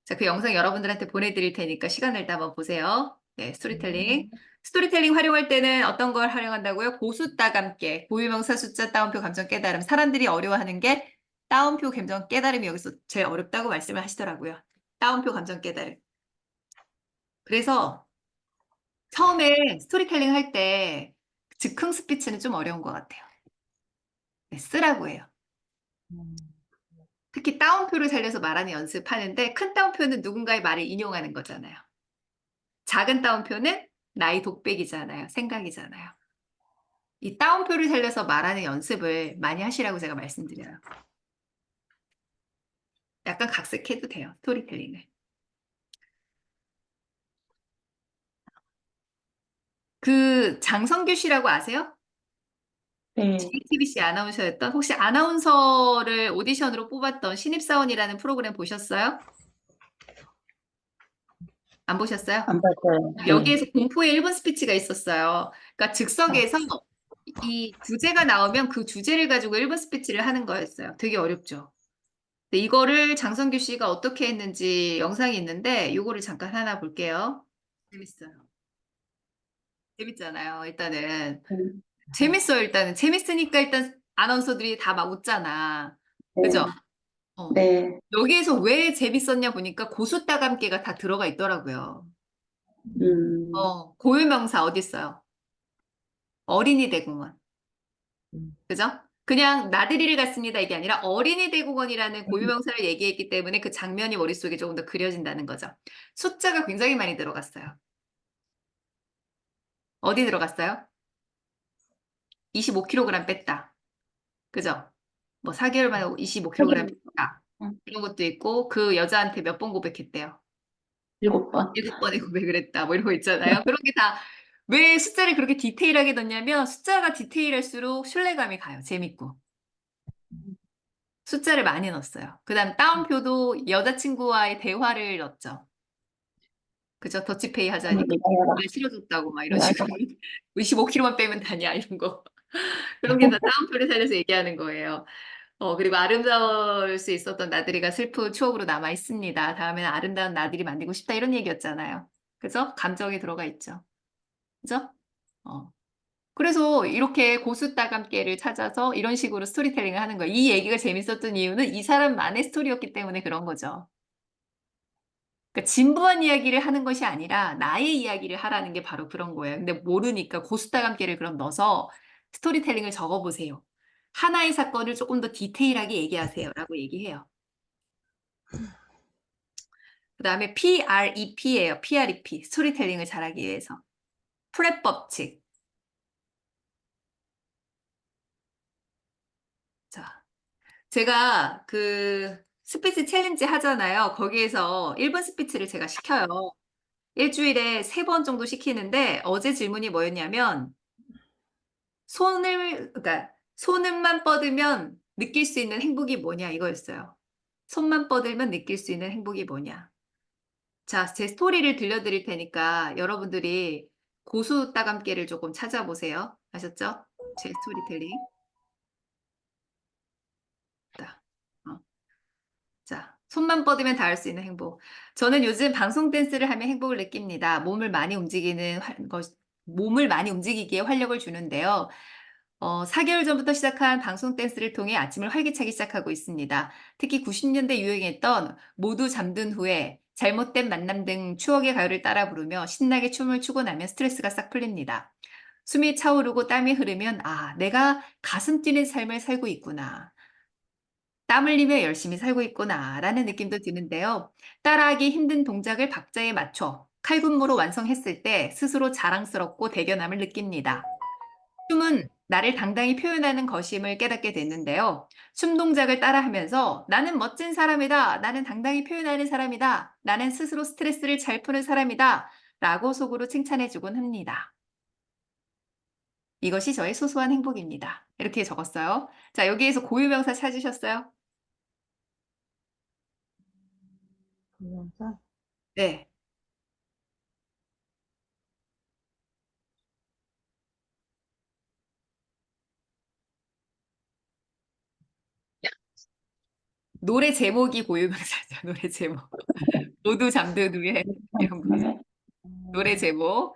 자, 그 영상 여러분들한테 보내드릴 테니까 시간 낼 때 한번 보세요. 네, 스토리텔링. 스토리텔링 활용할 때는 어떤 걸 활용한다고요? 고수따감깨, 고유명사 숫자 따옴표 감정 깨달음. 사람들이 어려워하는 게 따옴표 감정 깨달음이 여기서 제일 어렵다고 말씀을 하시더라고요. 따옴표 감정 깨달음. 그래서 처음에 스토리텔링 할 때 즉흥 스피치는 좀 어려운 것 같아요. 네, 쓰라고 해요. 음. 특히 따옴표를 살려서 말하는 연습하는데 큰 따옴표는 누군가의 말을 인용하는 거잖아요. 작은 따옴표는 나의 독백이잖아요. 생각이잖아요. 이 따옴표를 살려서 말하는 연습을 많이 하시라고 제가 말씀드려요. 약간 각색해도 돼요. 스토리텔링을. 그 장성규 씨라고 아세요? 네. JTBC 아나운서였던 혹시 아나운서를 오디션으로 뽑았던 신입사원이라는 프로그램 보셨어요? 안 보셨어요? 안 봤어요. 네. 여기에서 공포의 1분 스피치가 있었어요. 그러니까 즉석에서 이 주제가 나오면 그 주제를 가지고 1분 스피치를 하는 거였어요. 되게 어렵죠. 근데 이거를 장성규 씨가 어떻게 했는지 영상이 있는데 이거를 잠깐 하나 볼게요. 재밌어요. 재밌잖아요. 일단은 네. 재밌어요. 일단은 재밌으니까 일단 아나운서들이 다 막 웃잖아. 네. 그죠? 네. 여기에서 왜 재밌었냐 보니까 고수다감개가 다 들어가 있더라고요. 음, 고유명사 어디 있어요? 어린이 대공원. 음, 그죠? 그냥 나들이를 갔습니다. 이게 아니라 어린이 대공원이라는 음, 고유명사를 얘기했기 때문에 그 장면이 머릿속에 조금 더 그려진다는 거죠. 숫자가 굉장히 많이 들어갔어요. 어디 들어갔어요? 25kg 뺐다. 그죠? 뭐 4개월 만에 25kg 하긴, 뺐다. 음, 이런 것도 있고 그 여자한테 몇 번 고백했대요. 7번. 7번에 고백을 했다. 뭐 이런 거 있잖아요. 그런 게 다 왜 숫자를 그렇게 디테일하게 넣냐면 숫자가 디테일할수록 신뢰감이 가요. 재밌고. 숫자를 많이 넣었어요. 그다음 따옴표도 여자친구와의 대화를 넣었죠. 그죠? 더치페이 하자니까 내가 해라. 날 실어줬다고 막 이런 내가 식으로 해라. 25kg만 빼면 다냐 이런 거. 그런 게 다 따옴표를 살려서 얘기하는 거예요. 그리고 아름다울 수 있었던 나들이가 슬픈 추억으로 남아 있습니다. 다음에는 아름다운 나들이 만들고 싶다 이런 얘기였잖아요. 그죠? 감정이 들어가 있죠. 그죠? 어. 그래서 이렇게 고수다감개를 찾아서 이런 식으로 스토리텔링을 하는 거예요. 이 얘기가 재밌었던 이유는 이 사람만의 스토리였기 때문에 그런 거죠. 그러니까 진부한 이야기를 하는 것이 아니라 나의 이야기를 하라는 게 바로 그런 거예요. 근데 모르니까 고수다감개를 그럼 넣어서 스토리텔링을 적어보세요. 하나의 사건을 조금 더 디테일하게 얘기하세요. 라고 얘기해요. 그 다음에 PREP예요. PREP. 스토리텔링을 잘하기 위해서. 프랩 법칙. 자, 제가 그 스피치 챌린지 하잖아요. 거기에서 1분 스피치를 제가 시켜요. 일주일에 3번 정도 시키는데 어제 질문이 뭐였냐면 그러니까 손만 뻗으면 느낄 수 있는 행복이 뭐냐 이거였어요. 손만 뻗으면 느낄 수 있는 행복이 뭐냐. 자, 제 스토리를 들려드릴 테니까 여러분들이 고수 따감개를 조금 찾아보세요. 아셨죠? 제 스토리텔링. 자, 어. 자, 손만 뻗으면 닿을 수 있는 행복. 저는 요즘 방송 댄스를 하면 행복을 느낍니다. 몸을 많이 움직이기에 활력을 주는데요. 4개월 전부터 시작한 방송 댄스를 통해 아침을 활기차게 시작하고 있습니다. 특히 90년대 유행했던 모두 잠든 후에 잘못된 만남 등 추억의 가요를 따라 부르며 신나게 춤을 추고 나면 스트레스가 싹 풀립니다. 숨이 차오르고 땀이 흐르면 아, 내가 가슴 뛰는 삶을 살고 있구나. 땀 흘리며 열심히 살고 있구나 라는 느낌도 드는데요. 따라하기 힘든 동작을 박자에 맞춰 칼군무로 완성했을 때 스스로 자랑스럽고 대견함을 느낍니다. 춤은 나를 당당히 표현하는 것임을 깨닫게 됐는데요. 춤 동작을 따라하면서 나는 멋진 사람이다. 나는 당당히 표현하는 사람이다. 나는 스스로 스트레스를 잘 푸는 사람이다. 라고 속으로 칭찬해주곤 합니다. 이것이 저의 소소한 행복입니다. 이렇게 적었어요. 자, 여기에서 고유명사 찾으셨어요? 동영상? 네. 노래 제목이 고유명사죠. 노래 제목. 모두 잠든 후에 이런 거. 노래 음, 제목.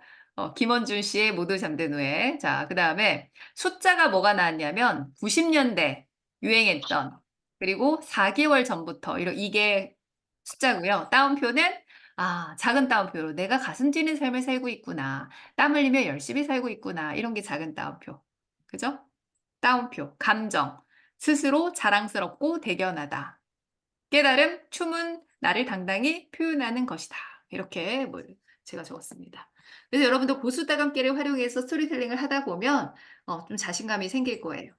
김원준 씨의 모두 잠든 후에. 자, 그 다음에 숫자가 뭐가 나왔냐면 90년대 유행했던 그리고 4개월 전부터 이게 숫자고요. 따옴표는 작은 따옴표로 내가 가슴 뛰는 삶을 살고 있구나. 땀 흘리며 열심히 살고 있구나. 이런 게 작은 따옴표. 그죠? 따옴표. 감정. 스스로 자랑스럽고 대견하다. 깨달음, 춤은 나를 당당히 표현하는 것이다. 이렇게 제가 적었습니다. 그래서 여러분도 고수다감개를 활용해서 스토리텔링을 하다 보면 좀 자신감이 생길 거예요.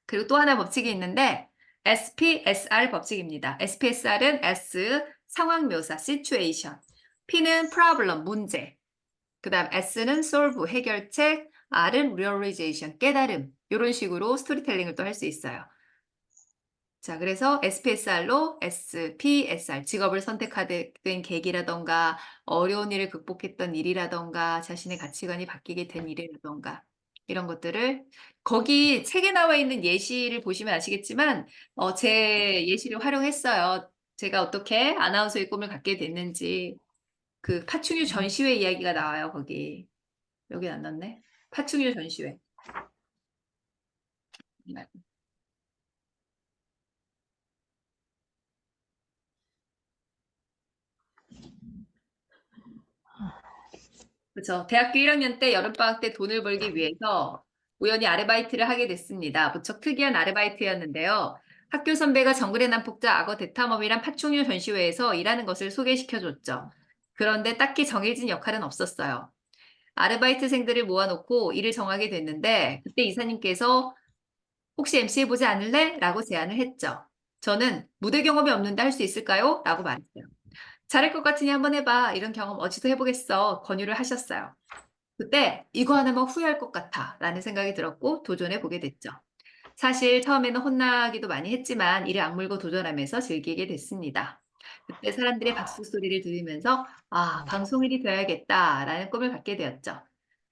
그리고 또 하나 법칙이 있는데 SPSR 법칙입니다. SPSR은 S, 상황 묘사, situation. P는 problem, 문제. 그 다음 S는 solve, 해결책. R은 realization, 깨달음. 이런 식으로 스토리텔링을 또 할 수 있어요. 자, 그래서 SPSR로 SPSR, 직업을 선택하게 된 계기라던가, 어려운 일을 극복했던 일이라던가, 자신의 가치관이 바뀌게 된 일이라던가, 이런 것들을, 거기 책에 나와 있는 예시를 보시면 아시겠지만, 제 예시를 활용했어요. 제가 어떻게 아나운서의 꿈을 갖게 됐는지, 그 파충류 전시회 이야기가 나와요, 거기. 여기 안 넣네. 파충류 전시회. 그렇죠. 대학교 1학년 때 여름방학 때 돈을 벌기 위해서 우연히 아르바이트를 하게 됐습니다. 무척 특이한 아르바이트였는데요. 학교 선배가 정글의 난폭자 악어 대탐험이란 파충류 전시회에서 일하는 것을 소개시켜줬죠. 그런데 딱히 정해진 역할은 없었어요. 아르바이트생들을 모아놓고 일을 정하게 됐는데 그때 이사님께서 혹시 MC 해보지 않을래? 라고 제안을 했죠. 저는 무대 경험이 없는데 할 수 있을까요? 라고 말했어요. 잘할 것 같으니 한번 해봐. 이런 경험 어디서 해보겠어. 권유를 하셨어요. 그때 이거 하나면 후회할 것 같아 라는 생각이 들었고 도전해 보게 됐죠. 사실 처음에는 혼나기도 많이 했지만 이를 악물고 도전하면서 즐기게 됐습니다. 그때 사람들의 박수 소리를 들으면서 아, 방송인이 되어야겠다라는 꿈을 갖게 되었죠.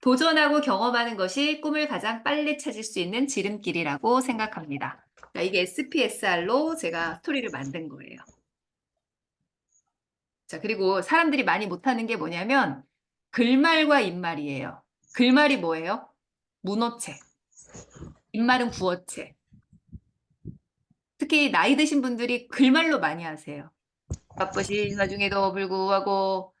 도전하고 경험하는 것이 꿈을 가장 빨리 찾을 수 있는 지름길이라고 생각합니다. 자, 이게 SPSR로 제가 스토리를 만든 거예요. 자, 그리고 사람들이 많이 못하는 게 뭐냐면 글말과 입말이에요. 글말이 뭐예요? 문어체. 입말은 구어체. 특히 나이 드신 분들이 글말로 많이 하세요. 바쁘신 와중에도 불구하고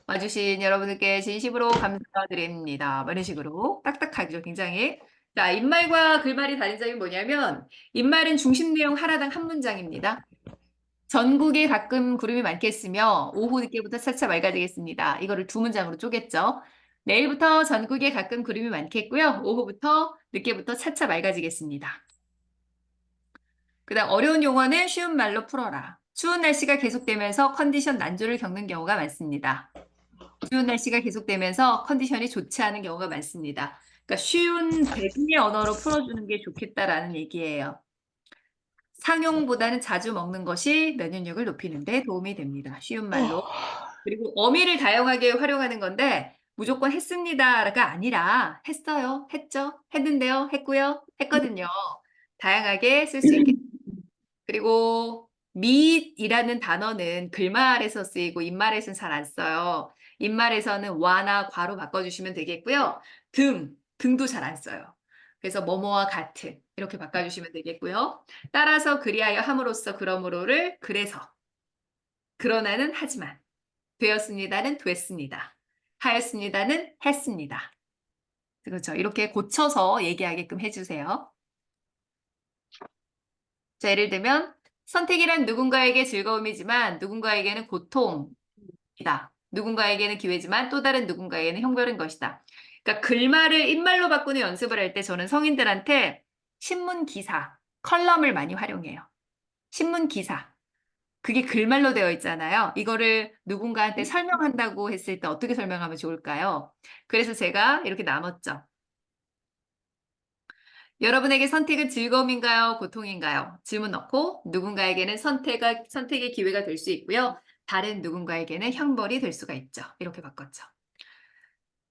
와주신 여러분들께 진심으로 감사드립니다. 뭐 이런 식으로 딱딱하죠, 굉장히. 자, 입말과 글말이 다른 점이 뭐냐면 입말은 중심 내용 하나당 한 문장입니다. 전국에 가끔 구름이 많겠으며 오후 늦게부터 차차 맑아지겠습니다. 이거를 두 문장으로 쪼갰죠. 내일부터 전국에 가끔 구름이 많겠고요. 오후부터 늦게부터 차차 맑아지겠습니다. 그다음 어려운 용어는 쉬운 말로 풀어라. 추운 날씨가 계속되면서 컨디션 난조를 겪는 경우가 많습니다. 추운 날씨가 계속되면서 컨디션이 좋지 않은 경우가 많습니다. 그러니까 쉬운 대중의 언어로 풀어주는 게 좋겠다라는 얘기예요. 상용보다는 자주 먹는 것이 면역력을 높이는 데 도움이 됩니다. 쉬운 말로. 그리고 어미를 다양하게 활용하는 건데 무조건 했습니다가 아니라 했어요, 했죠, 했는데요, 했고요, 했거든요. 다양하게 쓸 수 있게. 그리고 밑이라는 단어는 글말에서 쓰이고 입말에서는 잘 안 써요. 입말에서는 와나 과로 바꿔주시면 되겠고요. 등도 잘 안 써요. 그래서 뭐뭐와 같은 이렇게 바꿔주시면 되겠고요. 따라서 그리하여 함으로써 그러므로를 그래서 그러나는 하지만 되었습니다는 됐습니다. 하였습니다는 했습니다. 그렇죠. 이렇게 고쳐서 얘기하게끔 해주세요. 자, 예를 들면 선택이란 누군가에게 즐거움이지만 누군가에게는 고통이다. 누군가에게는 기회지만 또 다른 누군가에게는 형벌인 것이다. 그러니까 글말을 입말로 바꾸는 연습을 할 때 저는 성인들한테 신문 기사, 컬럼을 많이 활용해요. 신문 기사. 그게 글말로 되어 있잖아요. 이거를 누군가한테 설명한다고 했을 때 어떻게 설명하면 좋을까요? 그래서 제가 이렇게 나눴죠. 여러분에게 선택은 즐거움인가요? 고통인가요? 질문 넣고 누군가에게는 선택의 기회가 될 수 있고요. 다른 누군가에게는 형벌이 될 수가 있죠. 이렇게 바꿨죠.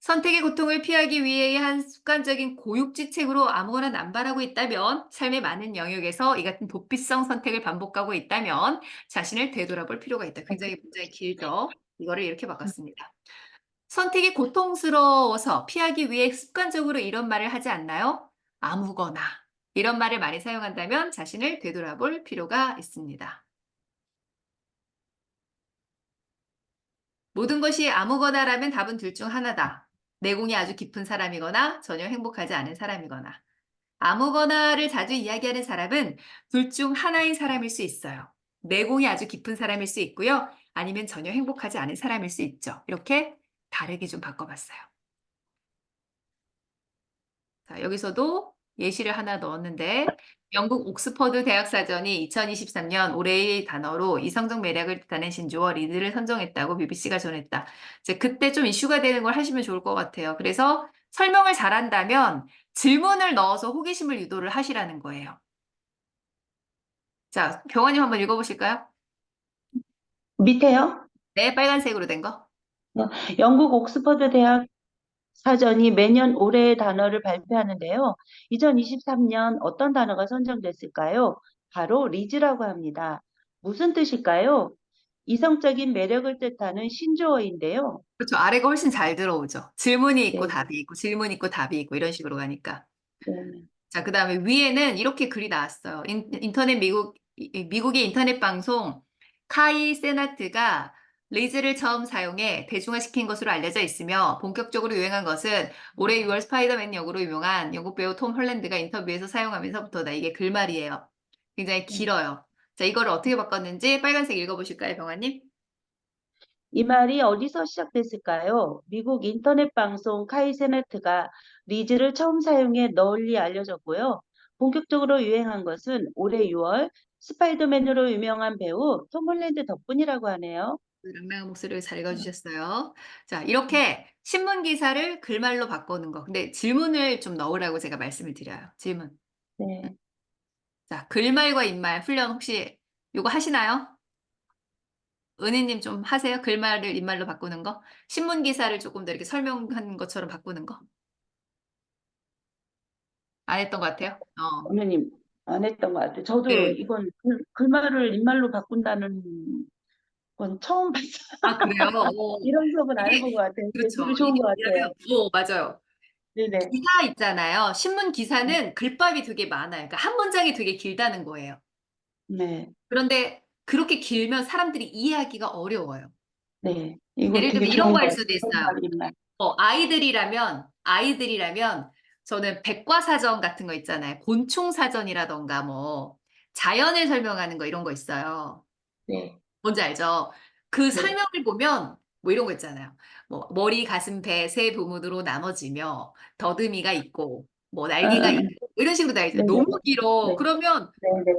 선택의 고통을 피하기 위해 한 습관적인 고육지책으로 아무거나 남발하고 있다면 삶의 많은 영역에서 이 같은 도피성 선택을 반복하고 있다면 자신을 되돌아볼 필요가 있다. 굉장히 문장이 길죠. 이거를 이렇게 바꿨습니다. 선택이 고통스러워서 피하기 위해 습관적으로 이런 말을 하지 않나요? 아무거나. 이런 말을 많이 사용한다면 자신을 되돌아볼 필요가 있습니다. 모든 것이 아무거나라면 답은 둘 중 하나다. 내공이 아주 깊은 사람이거나 전혀 행복하지 않은 사람이거나. 아무거나를 자주 이야기하는 사람은 둘 중 하나인 사람일 수 있어요. 내공이 아주 깊은 사람일 수 있고요. 아니면 전혀 행복하지 않은 사람일 수 있죠. 이렇게 다르게 좀 바꿔봤어요. 자, 여기서도 예시를 하나 넣었는데 영국 옥스퍼드 대학사전이 2023년 올해의 단어로 이성적 매력을 뜻하는 신조어 리드를 선정했다고 BBC가 전했다. 이제 그때 좀 이슈가 되는 걸 하시면 좋을 것 같아요. 그래서 설명을 잘한다면 질문을 넣어서 호기심을 유도를 하시라는 거예요. 자, 경원님 한번 읽어보실까요? 밑에요? 네, 빨간색으로 된 거. 영국 옥스퍼드 대학 사전이 매년 올해의 단어를 발표하는데요. 2023년 어떤 단어가 선정됐을까요? 바로 리즈라고 합니다. 무슨 뜻일까요? 이성적인 매력을 뜻하는 신조어인데요. 그렇죠. 아래가 훨씬 잘 들어오죠. 질문이 있고 네, 답이 있고 질문이 있고 답이 있고 이런 식으로 가니까. 네. 자, 그 다음에 위에는 이렇게 글이 나왔어요. 미국의 인터넷 방송 카이 세나트가 리즈를 처음 사용해 대중화시킨 것으로 알려져 있으며 본격적으로 유행한 것은 올해 6월 스파이더맨 역으로 유명한 영국 배우 톰 홀랜드가 인터뷰에서 사용하면서부터다. 이게 글말이에요. 굉장히 길어요. 자, 이걸 어떻게 바꿨는지 빨간색 읽어보실까요, 병아님? 이 말이 어디서 시작됐을까요? 미국 인터넷 방송 카이세네트가 리즈를 처음 사용해 널리 알려졌고요. 본격적으로 유행한 것은 올해 6월 스파이더맨으로 유명한 배우 톰 홀랜드 덕분이라고 하네요. 랑랑한 목소리를 잘 읽어주셨어요. 자, 이렇게 신문 기사를 글말로 바꾸는 거. 근데 질문을 좀 넣으라고 제가 말씀을 드려요. 질문. 네. 자, 글말과 입말 훈련 혹시 요거 하시나요? 은희님 좀 하세요? 글말을 입말로 바꾸는 거? 신문 기사를 조금 더 이렇게 설명한 것처럼 바꾸는 거? 안 했던 것 같아요? 어머님 안 했던 것 같아요. 저도 네. 이건 글말을 입말로 바꾼다는 건 처음 봤어요. 아, 그래요? 이런 수업은 안 이게, 해본 것 같아요. 근데 그렇죠. 되게 좋은 이게 것 같아요. 뭐냐면, 맞아요. 네네. 기사 있잖아요. 신문 기사는 글밥이 되게 많아요. 그러니까 한 문장이 되게 길다는 거예요. 네. 그런데 그렇게 길면 사람들이 이해하기가 어려워요. 네. 이거 예를 들어서 되게 이런 좋은 거 것 할 같아요. 수도 있어요. 글말 입말. 아이들이라면 저는 백과사전 같은 거 있잖아요. 곤충사전이라던가 뭐 자연을 설명하는 거 이런 거 있어요. 네. 뭔지 알죠? 그 네. 설명을 보면 뭐 이런 거 있잖아요. 뭐 머리, 가슴, 배 세 부문으로 나눠지며 더듬이가 있고 뭐 날개가 있고 이런 식으로 나 있어요. 네네. 너무 길어. 네. 그러면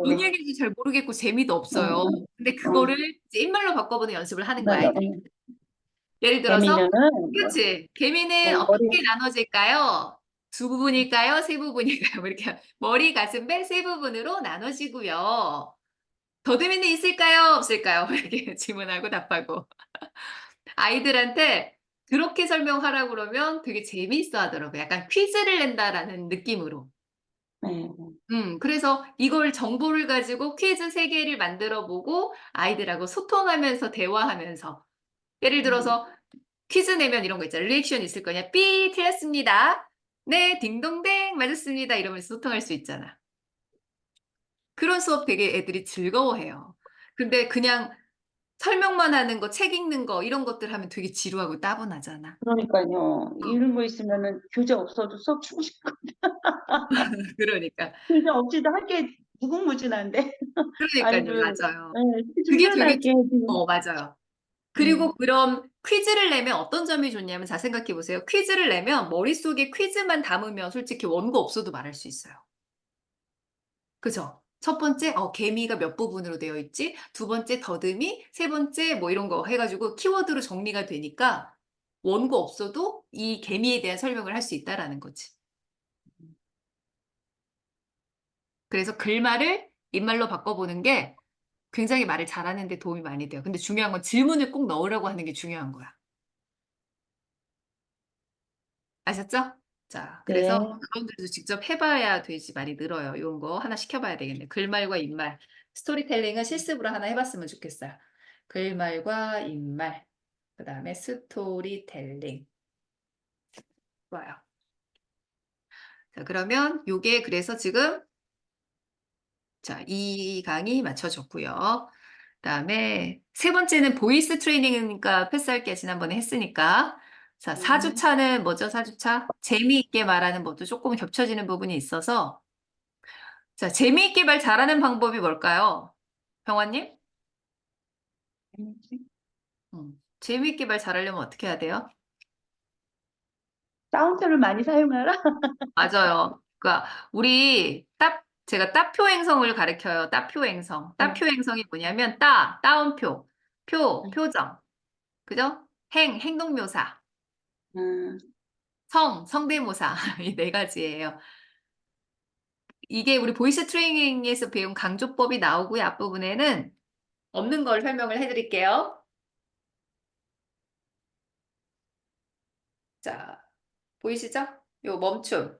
뭔 네네네. 얘기인지 잘 모르겠고 재미도 어, 없어요. 어, 근데 어. 그거를 이제 입말로 바꿔보는 연습을 하는 거야. 정말로. 예를 들어서 개미는 그렇지. 개미는 머리, 어떻게 나눠질까요? 두 부분일까요? 세 부분일까요? 뭐 이렇게 머리, 가슴, 배 세 부분으로 나눠지고요. 더듬이는 있을까요? 없을까요? 이렇게 질문하고 답하고. 아이들한테 그렇게 설명하라고 그러면 되게 재미있어 하더라고요. 약간 퀴즈를 낸다라는 느낌으로. 네. 그래서 이걸 정보를 가지고 퀴즈 세 개를 만들어 보고 아이들하고 소통하면서 대화하면서 예를 음, 들어서 퀴즈 내면 이런 거 있잖아요. 리액션 있을 거냐? 삐 틀렸습니다. 네, 딩동댕 맞았습니다. 이러면서 소통할 수 있잖아. 그런 수업 되게 애들이 즐거워해요. 근데 그냥 설명만 하는 거, 책 읽는 거 이런 것들 하면 되게 지루하고 따분하잖아. 그러니까요. 이런 거 있으면은 교재 없어도 수업 주고 싶고 그러니까. 교재 없이도 할 게 무궁무진한데 그러니까요. 아이들 맞아요. 퀴즈 그게 되게, 훈련할 게 지금 맞아요. 음, 그리고 그런 퀴즈를 내면 어떤 점이 좋냐면 자 생각해 보세요. 퀴즈를 내면 머릿속에 퀴즈만 담으면 솔직히 원고 없어도 말할 수 있어요. 그죠? 첫 번째, 개미가 몇 부분으로 되어 있지? 두 번째, 더듬이. 세 번째, 뭐 이런 거 해가지고 키워드로 정리가 되니까 원고 없어도 이 개미에 대한 설명을 할 수 있다라는 거지. 그래서 글말을 입말로 바꿔보는 게 굉장히 말을 잘하는 데 도움이 많이 돼요. 근데 중요한 건 질문을 꼭 넣으라고 하는 게 중요한 거야. 아셨죠? 자, 그래서 네. 여러분들도 직접 해봐야 되지 많이 늘어요. 이런 거 하나 시켜봐야 되겠네. 글말과 입말. 스토리텔링은 실습으로 하나 해봤으면 좋겠어요. 글말과 입말. 그 다음에 스토리텔링. 좋아요. 자, 그러면 요게 그래서 지금 자, 이 강의 맞춰줬고요. 그다음에 세 번째는 보이스 트레이닝이니까 패스할게 지난번에 했으니까. 자, 네. 4주차는 뭐죠? 4주차? 재미있게 말하는 것도 조금 겹쳐지는 부분이 있어서 자, 재미있게 말 잘하는 방법이 뭘까요? 병환님? 재미있게 말 잘하려면 어떻게 해야 돼요? 따옴표를 많이 사용하라. 맞아요. 그러니까 제가 따표 행성을 가르쳐요. 따표 행성. 네. 따표 행성이 뭐냐면 따옴표, 표정. 그죠? 행동묘사. 음, 성대모사. 이 네 가지예요. 이게 우리 보이스 트레이닝에서 배운 강조법이 나오고요. 앞부분에는 없는 걸 설명을 해드릴게요. 자, 보이시죠? 요 멈춤.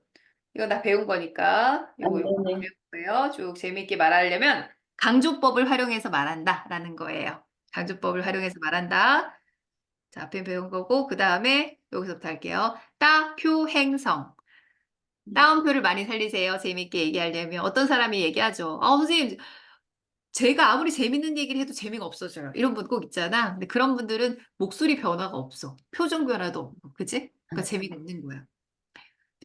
이거 다 배운 거니까 요거 네네. 배운 거예요. 쭉 재미있게 말하려면 강조법을 활용해서 말한다라는 거예요. 강조법을 활용해서 말한다. 자, 앞에 배운 거고 그 다음에 여기서부터 할게요. 따표 행성. 따옴표를 많이 살리세요. 재미있게 얘기하려면 어떤 사람이 얘기하죠. 선생님 제가 아무리 재밌는 얘기를 해도 재미가 없어져요. 이런 분 꼭 있잖아. 근데 그런 분들은 목소리 변화가 없어. 표정 변화도 없고, 그치? 그러니까 재미가 없는 거야.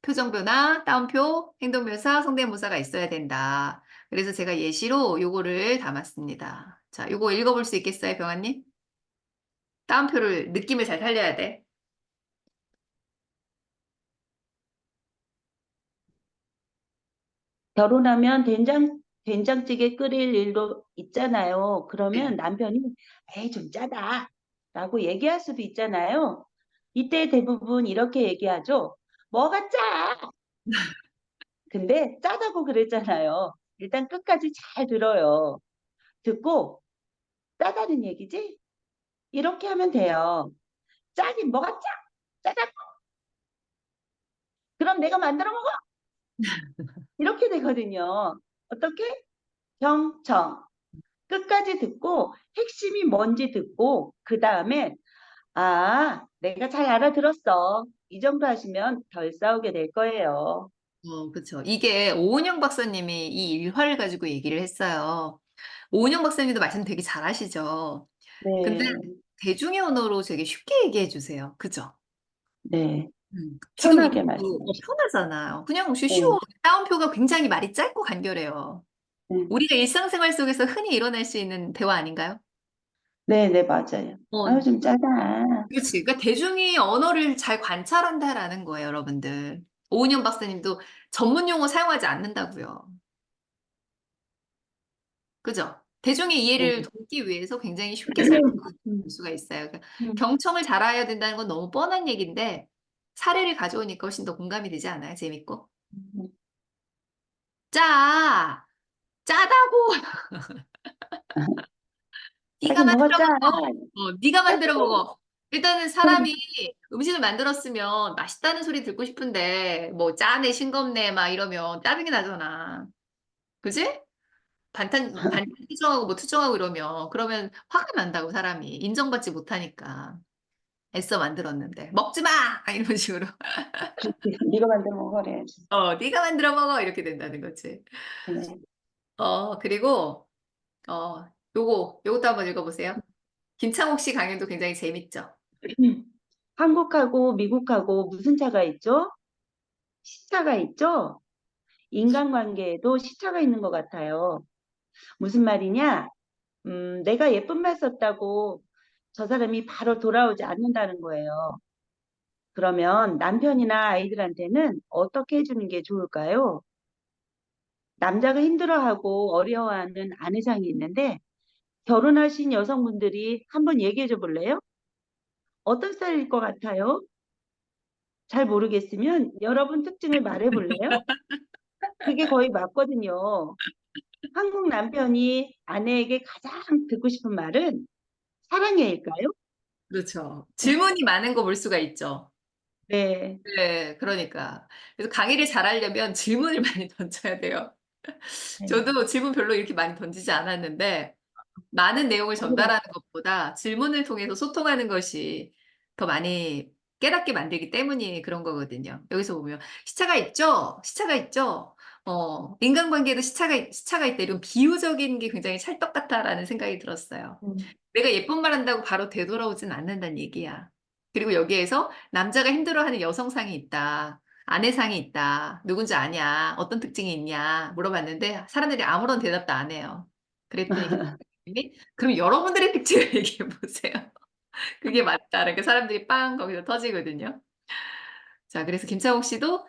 표정 변화, 따옴표, 행동묘사, 성대모사가 있어야 된다. 그래서 제가 예시로 요거를 담았습니다. 자, 요거 읽어볼 수 있겠어요, 병아님? 따옴표를 느낌을 잘 살려야 돼. 결혼하면 된장찌개 끓일 일도 있잖아요. 그러면 네. 남편이 에이, 좀 짜다. 라고 얘기할 수도 있잖아요. 이때 대부분 이렇게 얘기하죠. 뭐가 짜? 근데 짜다고 그랬잖아요. 일단 끝까지 잘 들어요. 듣고 짜다는 얘기지? 이렇게 하면 돼요. 짜긴 뭐가 짜? 짜다. 그럼 내가 만들어 먹어. 이렇게 되거든요. 어떻게? 경청. 끝까지 듣고 핵심이 뭔지 듣고 그 다음에 내가 잘 알아들었어. 이 정도 하시면 덜 싸우게 될 거예요. 그쵸. 이게 오은영 박사님이 이 일화를 가지고 얘기를 했어요. 오은영 박사님도 말씀 되게 잘하시죠. 근데 네, 대중의 언어로 되게 쉽게 얘기해 주세요. 그죠? 네. 지금 편하게 이것도 말씀하시죠. 편하잖아요. 그냥 네, 쉬워. 따옴표가 굉장히 말이 짧고 간결해요. 네, 우리가 일상생활 속에서 흔히 일어날 수 있는 대화 아닌가요? 네, 네, 맞아요. 아유, 어, 좀 짜다. 그렇지. 그러니까 대중이 언어를 잘 관찰한다라는 거예요, 여러분들. 오은영 박사님도 전문 용어 사용하지 않는다고요. 그죠? 대중의 네. 이해를 돕기 위해서 굉장히 쉽게 설명할 음, 수가 있어요. 그러니까 음, 경청을 잘해야 된다는 건 너무 뻔한 얘기인데 사례를 가져오니까 훨씬 더 공감이 되지 않아요? 재밌고. 음. 짜! 짜다고! 네가 짜긴 뭐가 만들어 짜? 먹어. 네가 만들어 짜증나. 먹어. 일단은 사람이 음식을 만들었으면 맛있다는 소리 듣고 싶은데 뭐 짜네 싱겁네 막 이러면 짜증이 나잖아. 그지? 반찬 투정하고 뭐 투정하고 이러면 그러면 화가 난다고 사람이 인정받지 못하니까 애써 만들었는데 먹지 마! 이런 식으로 네가 만들어 먹어야지. 네가 만들어 먹어 이렇게 된다는 거지. 네. 그리고 요것도 한번 읽어보세요. 김창옥 씨 강연도 굉장히 재밌죠. 한국하고 미국하고 무슨 차가 있죠? 시차가 있죠? 인간관계에도 시차가 있는 것 같아요. 무슨 말이냐? 내가 예쁜 말 썼다고 저 사람이 바로 돌아오지 않는다는 거예요. 그러면 남편이나 아이들한테는 어떻게 해주는 게 좋을까요? 남자가 힘들어하고 어려워하는 아내상이 있는데 결혼하신 여성분들이 한번 얘기해 줘 볼래요? 어떤 스타일일 것 같아요? 잘 모르겠으면 여러분 특징을 말해 볼래요? 그게 거의 맞거든요. 한국 남편이 아내에게 가장 듣고 싶은 말은 사랑해일까요? 그렇죠. 질문이 많은 거 볼 수가 있죠. 네. 네, 그러니까. 그래서 강의를 잘하려면 질문을 많이 던져야 돼요. 네. 저도 질문 별로 이렇게 많이 던지지 않았는데, 많은 내용을 전달하는 것보다 질문을 통해서 소통하는 것이 더 많이 깨닫게 만들기 때문이 그런 거거든요. 여기서 보면 시차가 있죠? 시차가 있죠? 인간관계에도 시차가 있다. 이런 비유적인 게 굉장히 찰떡 같다라는 생각이 들었어요. 음, 내가 예쁜 말 한다고 바로 되돌아오진 않는다는 얘기야. 그리고 여기에서 남자가 힘들어하는 여성상이 있다. 아내상이 있다. 누군지 아냐? 어떤 특징이 있냐? 물어봤는데 사람들이 아무런 대답도 안 해요. 그랬더니 그 사람이 그럼 여러분들의 특징을 얘기해 보세요. 그게 맞다. 이렇게 사람들이 빵 거기서 터지거든요. 자, 그래서 김창옥 씨도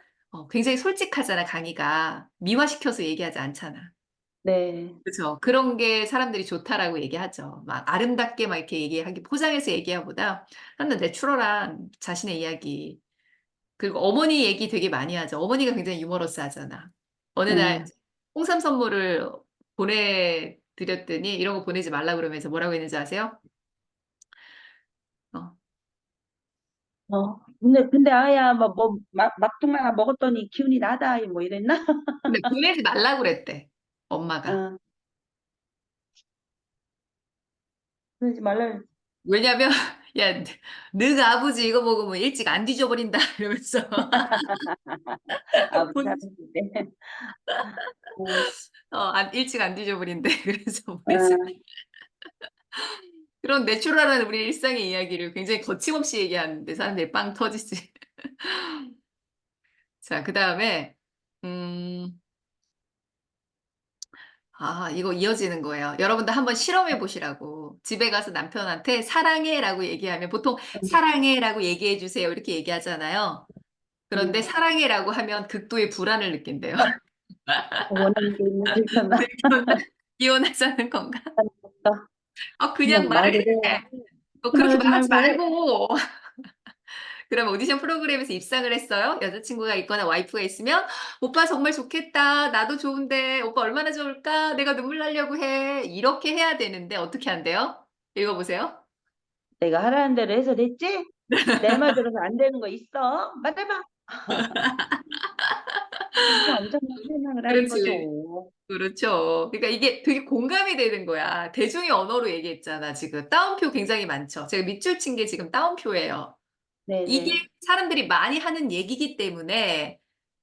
굉장히 솔직하잖아, 강의가. 미화시켜서 얘기하지 않잖아. 네. 그렇죠. 그런 게 사람들이 좋다라고 얘기하죠. 막 아름답게 막 이렇게 얘기하기, 포장해서 얘기하보다 사람들 내추럴한 자신의 이야기. 그리고 어머니 얘기 되게 많이 하죠. 어머니가 굉장히 유머러스 하잖아. 어느 날 음. 홍삼 선물을 보내드렸더니 이런 거 보내지 말라 그러면서 뭐라고 했는지 아세요? 어. 근데 아야 막둥마 먹었더니 기운이 나다 뭐 이랬나? 근데 보내지 말라 그랬대. 엄마가. 어, 그러지 말라. 왜냐면 야, 너 아버지 이거 먹으면 일찍 안 뒤져버린다 이러면서 아버지 본, 하는데. 음, 일찍 안 뒤져버린대. 그래서 우리 집 음, 그런 내추럴한 우리 일상의 이야기를 굉장히 거침없이 얘기하는데 사람들이 빵 터지지. 자, 그 다음에 음, 이거 이어지는 거예요. 여러분들 한번 실험해 보시라고. 집에 가서 남편한테 사랑해라고 얘기하면 보통 사랑해라고 얘기해 주세요. 이렇게 얘기하잖아요. 그런데 음. 사랑해라고 하면 극도의 불안을 느낀대요. 원하는 게 있는 거잖아. 이혼하자는 건가? 그냥 그냥 말을 말을 해. 해. 그 그렇게 말하지 말하지 말고 해. 말고. 그럼 오디션 프로그램에서 입상을 했어요. 여자친구가 있거나 와이프가 있으면 오빠 정말 좋겠다. 나도 좋은데 오빠 얼마나 좋을까? 내가 눈물 나려고 해. 이렇게 해야 되는데 어떻게 한대요? 읽어보세요. 내가 하라는 대로 해서 됐지? 내 말 들어서 안 되는 거 있어? 말해봐. 이게 엄청난 실망을 하는 그렇지. 거죠. 그렇죠. 그러니까 이게 되게 공감이 되는 거야. 대중의 언어로 얘기했잖아, 지금. 따옴표 굉장히 많죠. 제가 밑줄 친 게 지금 따옴표예요. 이게 네네. 사람들이 많이 하는 얘기기 때문에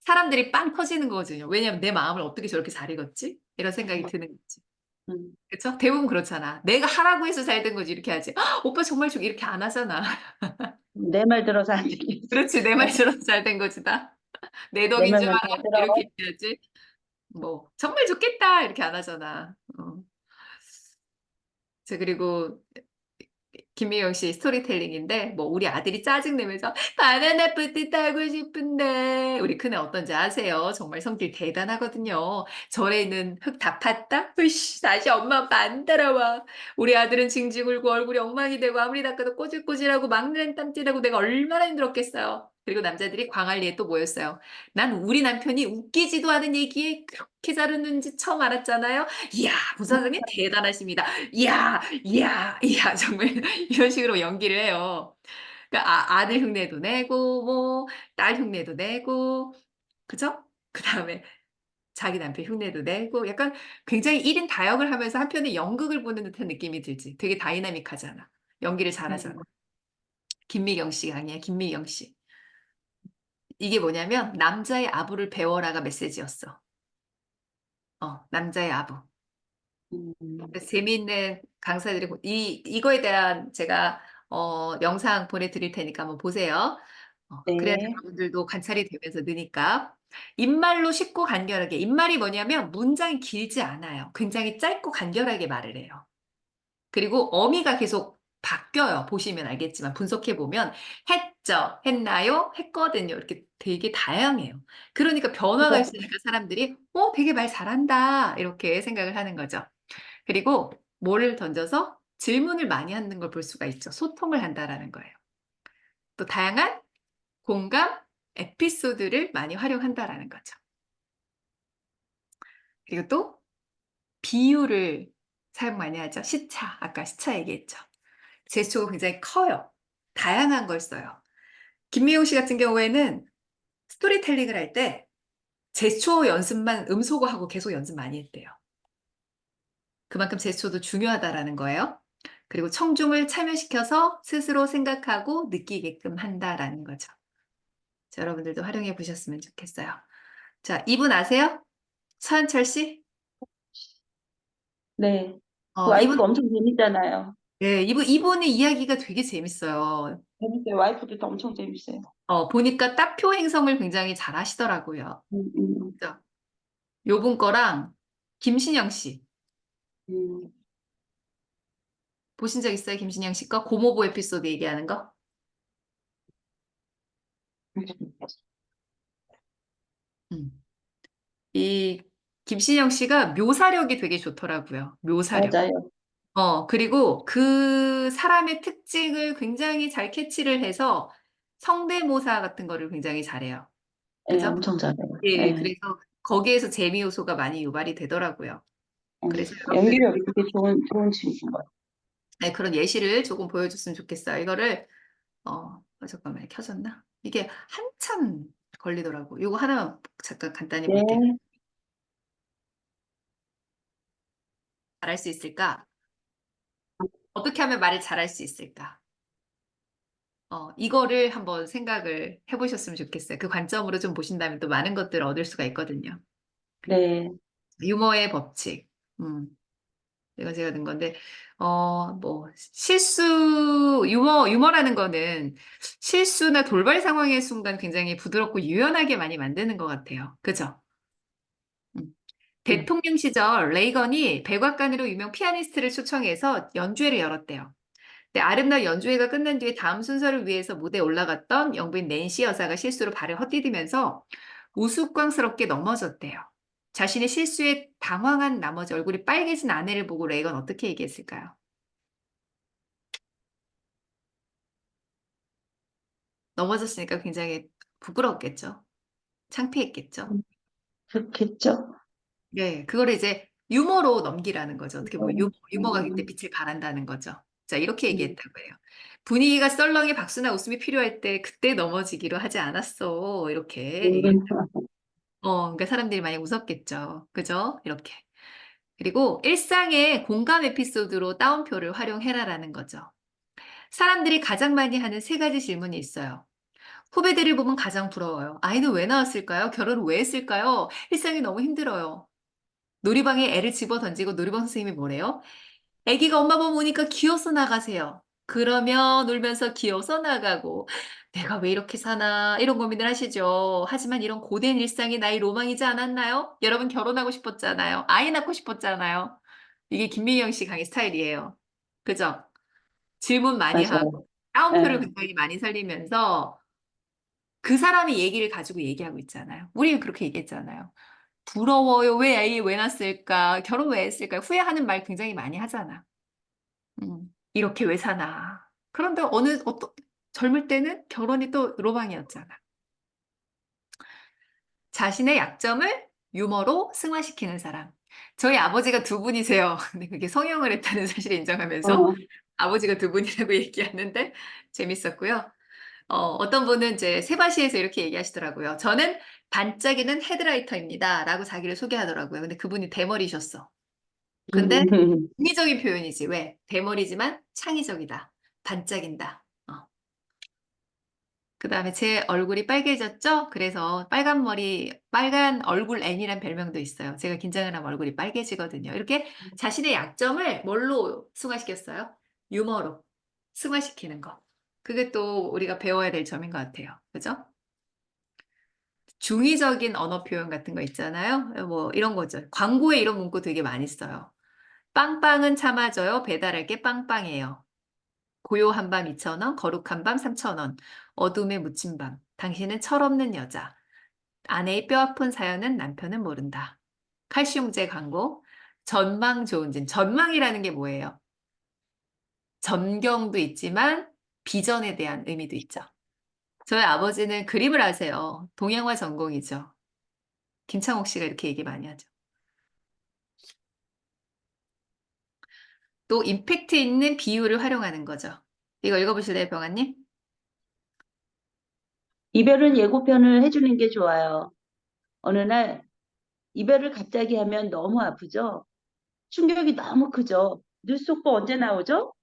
사람들이 빵 터지는 거거든요. 왜냐면 내 마음을 어떻게 저렇게 잘 읽었지? 이런 생각이 드는 거지. 음, 그렇죠? 대부분 그렇잖아. 내가 하라고 해서 잘 된 거지 이렇게 하지. 오빠 정말 좋 이렇게 안 하잖아. 내 말 들어서 안 되겠어. 그렇지, 내 말처럼 잘 된 거지다. 내 내 덕인 줄 말만 다 알아? 들어. 이렇게 얘기하지. 뭐 정말 좋겠다 이렇게 안 하잖아. 자, 그리고 김미경 씨 스토리텔링인데 뭐 우리 아들이 짜증내면서 바나나 뿌듯 하고 싶은데 우리 큰애 어떤지 아세요? 정말 성질 대단하거든요. 절에는 흙 다 팠다? 으씨 다시 엄마 아빠 안 따라와. 우리 아들은 징징 울고 얼굴이 엉망이 되고 아무리 닦아도 꼬질꼬질하고 막내는 땀띠나고 내가 얼마나 힘들었겠어요. 그리고 남자들이 광안리에 또 모였어요. 난 우리 남편이 웃기지도 않은 얘기에 그렇게 잘하는지 처음 알았잖아요. 이야 부사장님 대단하십니다. 이야 이야 이야 정말 이런 식으로 연기를 해요. 그러니까 아들 흉내도 내고 뭐 딸 흉내도 내고 그죠? 그다음에 자기 남편 흉내도 내고 약간 굉장히 1인 다역을 하면서 한편에 연극을 보는 듯한 느낌이 들지. 되게 다이나믹하잖아. 연기를 잘하잖아. 김미경 씨가 아니야. 김미경 씨. 이게 뭐냐면 남자의 아부를 배워라가 메시지였어. 남자의 아부. 음, 그래서 재미있는 강사들이 이거에 대한 제가 영상 보내드릴 테니까 한번 보세요. 그래야 네. 여러분들도 관찰이 되면서 느니까. 입말로 쉽고 간결하게. 입말이 뭐냐면 문장이 길지 않아요. 굉장히 짧고 간결하게 말을 해요. 그리고 어미가 계속 바뀌어요. 보시면 알겠지만 분석해 보면 했죠, 했나요, 했거든요. 이렇게 되게 다양해요. 그러니까 변화가 그거 있으니까 사람들이 되게 말 잘한다 이렇게 생각을 하는 거죠. 그리고 뭐를 던져서 질문을 많이 하는 걸 볼 수가 있죠. 소통을 한다라는 거예요. 또 다양한 공감, 에피소드를 많이 활용한다라는 거죠. 그리고 또 비유를 사용 많이 하죠. 시차, 아까 시차 얘기했죠. 제스처가 굉장히 커요. 다양한 걸 써요. 김미용 씨 같은 경우에는 스토리텔링을 할 때 제스처 연습만 음소거하고 계속 연습 많이 했대요. 그만큼 제스처도 중요하다라는 거예요. 그리고 청중을 참여시켜서 스스로 생각하고 느끼게끔 한다라는 거죠. 자, 여러분들도 활용해 보셨으면 좋겠어요. 자, 이분 아세요? 서현철 씨? 네. 그 이분, 와이프 엄청 재밌잖아요. 네, 이분의 이야기가 되게 재밌어요. 재밌어요. 와이프도 엄청 재밌어요. 보니까 따표 행성을 굉장히 잘 하시더라고요. 음, 음, 그죠? 요분 거랑 김신영 씨. 음. 보신 적 있어요? 김신영 씨 거? 고모부 에피소드 얘기하는 거? 음. 이 김신영 씨가 묘사력이 되게 좋더라고요. 묘사력. 맞아요. 그리고 그 사람의 특징을 굉장히 잘 캐치를 해서 성대모사 같은 거를 굉장히 잘해요. 예, 그죠? 엄청 잘해요. 예, 예. 그래서 거기에서 재미 요소가 많이 유발이 되더라고요. 그래서 여러분들이 연기력이 되게 좋은 친구인 것 같아요. 네, 그런 예시를 조금 보여줬으면 좋겠어요. 이거를 잠깐만 켜졌나? 이게 한참 걸리더라고. 이거 하나만 잠깐 간단히 볼게요. 네. 잘할 수 있을까? 어떻게 하면 말을 잘할 수 있을까? 이거를 한번 생각을 해보셨으면 좋겠어요. 그 관점으로 좀 보신다면 또 많은 것들을 얻을 수가 있거든요. 네. 유머의 법칙. 음, 이거 제가 든 건데, 뭐, 유머라는 거는 실수나 돌발 상황의 순간 굉장히 부드럽고 유연하게 많이 만드는 것 같아요. 그죠? 음. 네. 대통령 시절 레이건이 백악관으로 유명 피아니스트를 초청해서 연주회를 열었대요. 근데 아름다운 연주회가 끝난 뒤에 다음 순서를 위해서 무대에 올라갔던 영부인 낸시 여사가 실수로 발을 헛디디면서 우스꽝스럽게 넘어졌대요. 자신의 실수에 당황한 나머지 얼굴이 빨개진 아내를 보고 레이건 어떻게 얘기했을까요? 넘어졌으니까 굉장히 부끄러웠겠죠. 창피했겠죠. 그렇겠죠. 네, 그거를 이제 유머로 넘기라는 거죠. 어떻게 보면 유머가 그때 음, 빛을 발한다는 거죠. 자, 이렇게 음, 얘기했다고 해요. 분위기가 썰렁해 박수나 웃음이 필요할 때 그때 넘어지기로 하지 않았어. 이렇게 얘기했. 음. 그러니까 사람들이 많이 웃었겠죠. 그죠? 이렇게. 그리고 일상의 공감 에피소드로 따옴표를 활용해라라는 거죠. 사람들이 가장 많이 하는 세 가지 질문이 있어요. 후배들을 보면 가장 부러워요. 아이는 왜 나왔을까요? 결혼을 왜 했을까요? 일상이 너무 힘들어요. 놀이방에 애를 집어 던지고 놀이방 선생님이 뭐래요? 아기가 엄마 보고 오니까 기어서 나가세요. 그러면 놀면서 기어서 나가고 내가 왜 이렇게 사나 이런 고민을 하시죠. 하지만 이런 고된 일상이 나의 로망이지 않았나요? 여러분 결혼하고 싶었잖아요. 아이 낳고 싶었잖아요. 이게 김민경 씨 강의 스타일이에요. 그죠? 질문 많이 하고 맞아요. 따옴표를 네. 굉장히 많이 살리면서 그 사람의 얘기를 가지고 얘기하고 있잖아요. 우리는 그렇게 얘기했잖아요. 부러워요. 왜 아이 왜 낳았을까? 결혼 왜 했을까? 후회하는 말 굉장히 많이 하잖아. 이렇게 왜 사나. 그런데 젊을 때는 결혼이 또 로망이었잖아. 자신의 약점을 유머로 승화시키는 사람. 저희 아버지가 두 분이세요. 근데 그게 성형을 했다는 사실을 인정하면서 어, 아버지가 두 분이라고 얘기하는데 재밌었고요. 어떤 분은 이제 세바시에서 이렇게 얘기하시더라고요. 저는 반짝이는 헤드라이터입니다. 라고 자기를 소개하더라고요. 근데 그분이 대머리셨어. 근데 창의적인 표현이지. 왜? 대머리지만 창의적이다. 반짝인다. 그 다음에 제 얼굴이 빨개졌죠? 그래서 빨간 머리, 빨간 얼굴 N이란 별명도 있어요. 제가 긴장을 하면 얼굴이 빨개지거든요. 이렇게 자신의 약점을 뭘로 승화시켰어요? 유머로 승화시키는 거. 그게 또 우리가 배워야 될 점인 것 같아요. 그죠? 중의적인 언어 표현 같은 거 있잖아요. 뭐 이런 거죠. 광고에 이런 문구 되게 많이 써요. 빵빵은 참아줘요. 배달할게 빵빵해요. 고요한 밤 2,000원, 거룩한 밤 3,000원, 어둠에 묻힌 밤, 당신은 철없는 여자, 아내의 뼈아픈 사연은 남편은 모른다. 칼슘제 광고, 전망 좋은 집. 전망이라는 게 뭐예요? 전경도 있지만 비전에 대한 의미도 있죠. 저희 아버지는 그림을 아세요. 동양화 전공이죠. 김창옥 씨가 이렇게 얘기 많이 하죠. 또 임팩트 있는 비유를 활용하는 거죠. 이거 읽어보실래요, 병아님? 이별은 예고편을 해주는 게 좋아요. 어느 날 이별을 갑자기 하면 너무 아프죠? 충격이 너무 크죠? 뉴스 속보 언제 나오죠?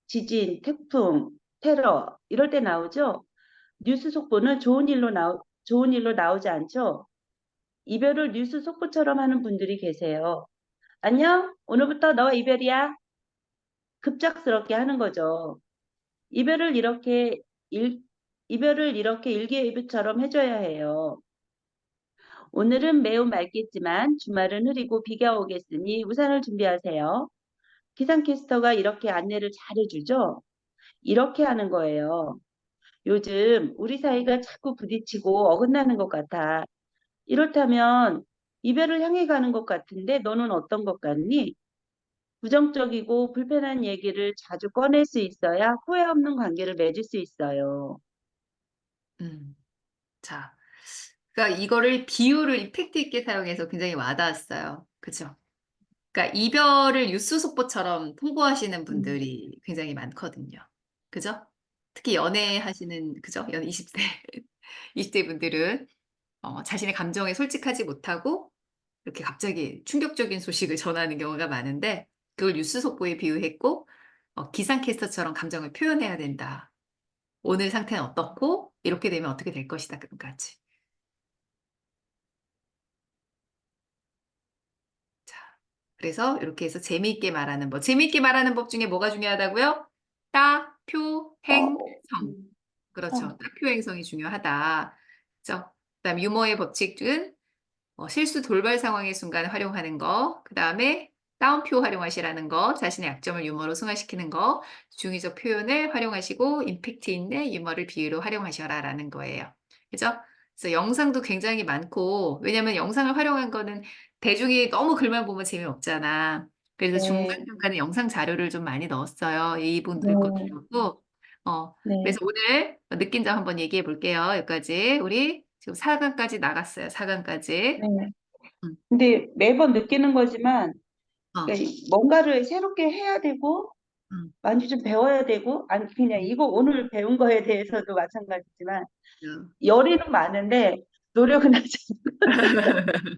지진, 태풍, 테러 이럴 때 나오죠? 뉴스 속보는 좋은 일로 나오지 않죠? 이별을 뉴스 속보처럼 하는 분들이 계세요. 안녕? 오늘부터 너와 이별이야. 급작스럽게 하는 거죠. 이별을 이렇게 일, 이별을 이렇게 일기예보처럼 해줘야 해요. 오늘은 매우 맑겠지만 주말은 흐리고 비가 오겠으니 우산을 준비하세요. 기상캐스터가 이렇게 안내를 잘해주죠. 이렇게 하는 거예요. 요즘 우리 사이가 자꾸 부딪히고 어긋나는 것 같아. 이렇다면 이별을 향해 가는 것 같은데 너는 어떤 것 같니? 부정적이고 불편한 얘기를 자주 꺼낼 수 있어야 후회 없는 관계를 맺을 수 있어요. 음, 자. 그러니까 이거를 비유를 임팩트 있게 사용해서 굉장히 와닿았어요. 그죠? 그러니까 이별을 뉴스 속보처럼 통보하시는 음, 분들이 굉장히 많거든요. 그죠? 특히 연애하시는, 그죠? 20대, 20대 분들은 자신의 감정에 솔직하지 못하고 이렇게 갑자기 충격적인 소식을 전하는 경우가 많은데 그걸 뉴스 속보에 비유했고 기상캐스터처럼 감정을 표현해야 된다. 오늘 상태는 어떻고 이렇게 되면 어떻게 될 것이다. 끝까지. 자, 그래서 이렇게 해서 재미있게 말하는 법. 재미있게 말하는 법 중에 뭐가 중요하다고요? 따, 표, 행, 성. 그렇죠. 따표 행성이 중요하다. 그렇죠. 그다음 유머의 법칙은 실수 돌발 상황의 순간 활용하는 거. 그다음에 따옴표 활용하시라는 거. 자신의 약점을 유머로 승화시키는 거. 중의적 표현을 활용하시고 임팩트 있는 유머를 비유로 활용하셔라라는 거예요. 그죠? 그래서 영상도 굉장히 많고 왜냐면 영상을 활용한 거는 대중이 너무 글만 보면 재미없잖아. 그래서 네, 중간중간에 영상 자료를 좀 많이 넣었어요. 이분들 것도 네, 넣고. 네, 그래서 오늘 느낀 점 한번 얘기해 볼게요. 여기까지. 우리 지금 4강까지 나갔어요. 4강까지. 네. 음, 근데 매번 느끼는 거지만, 어, 그러니까 뭔가를 새롭게 해야 되고, 음, 많이 좀 배워야 되고, 아니, 그냥 음. 이거 오늘 배운 거에 대해서도 마찬가지지만, 음. 열의는 많은데, 노력은 하지 않는 것 같아요.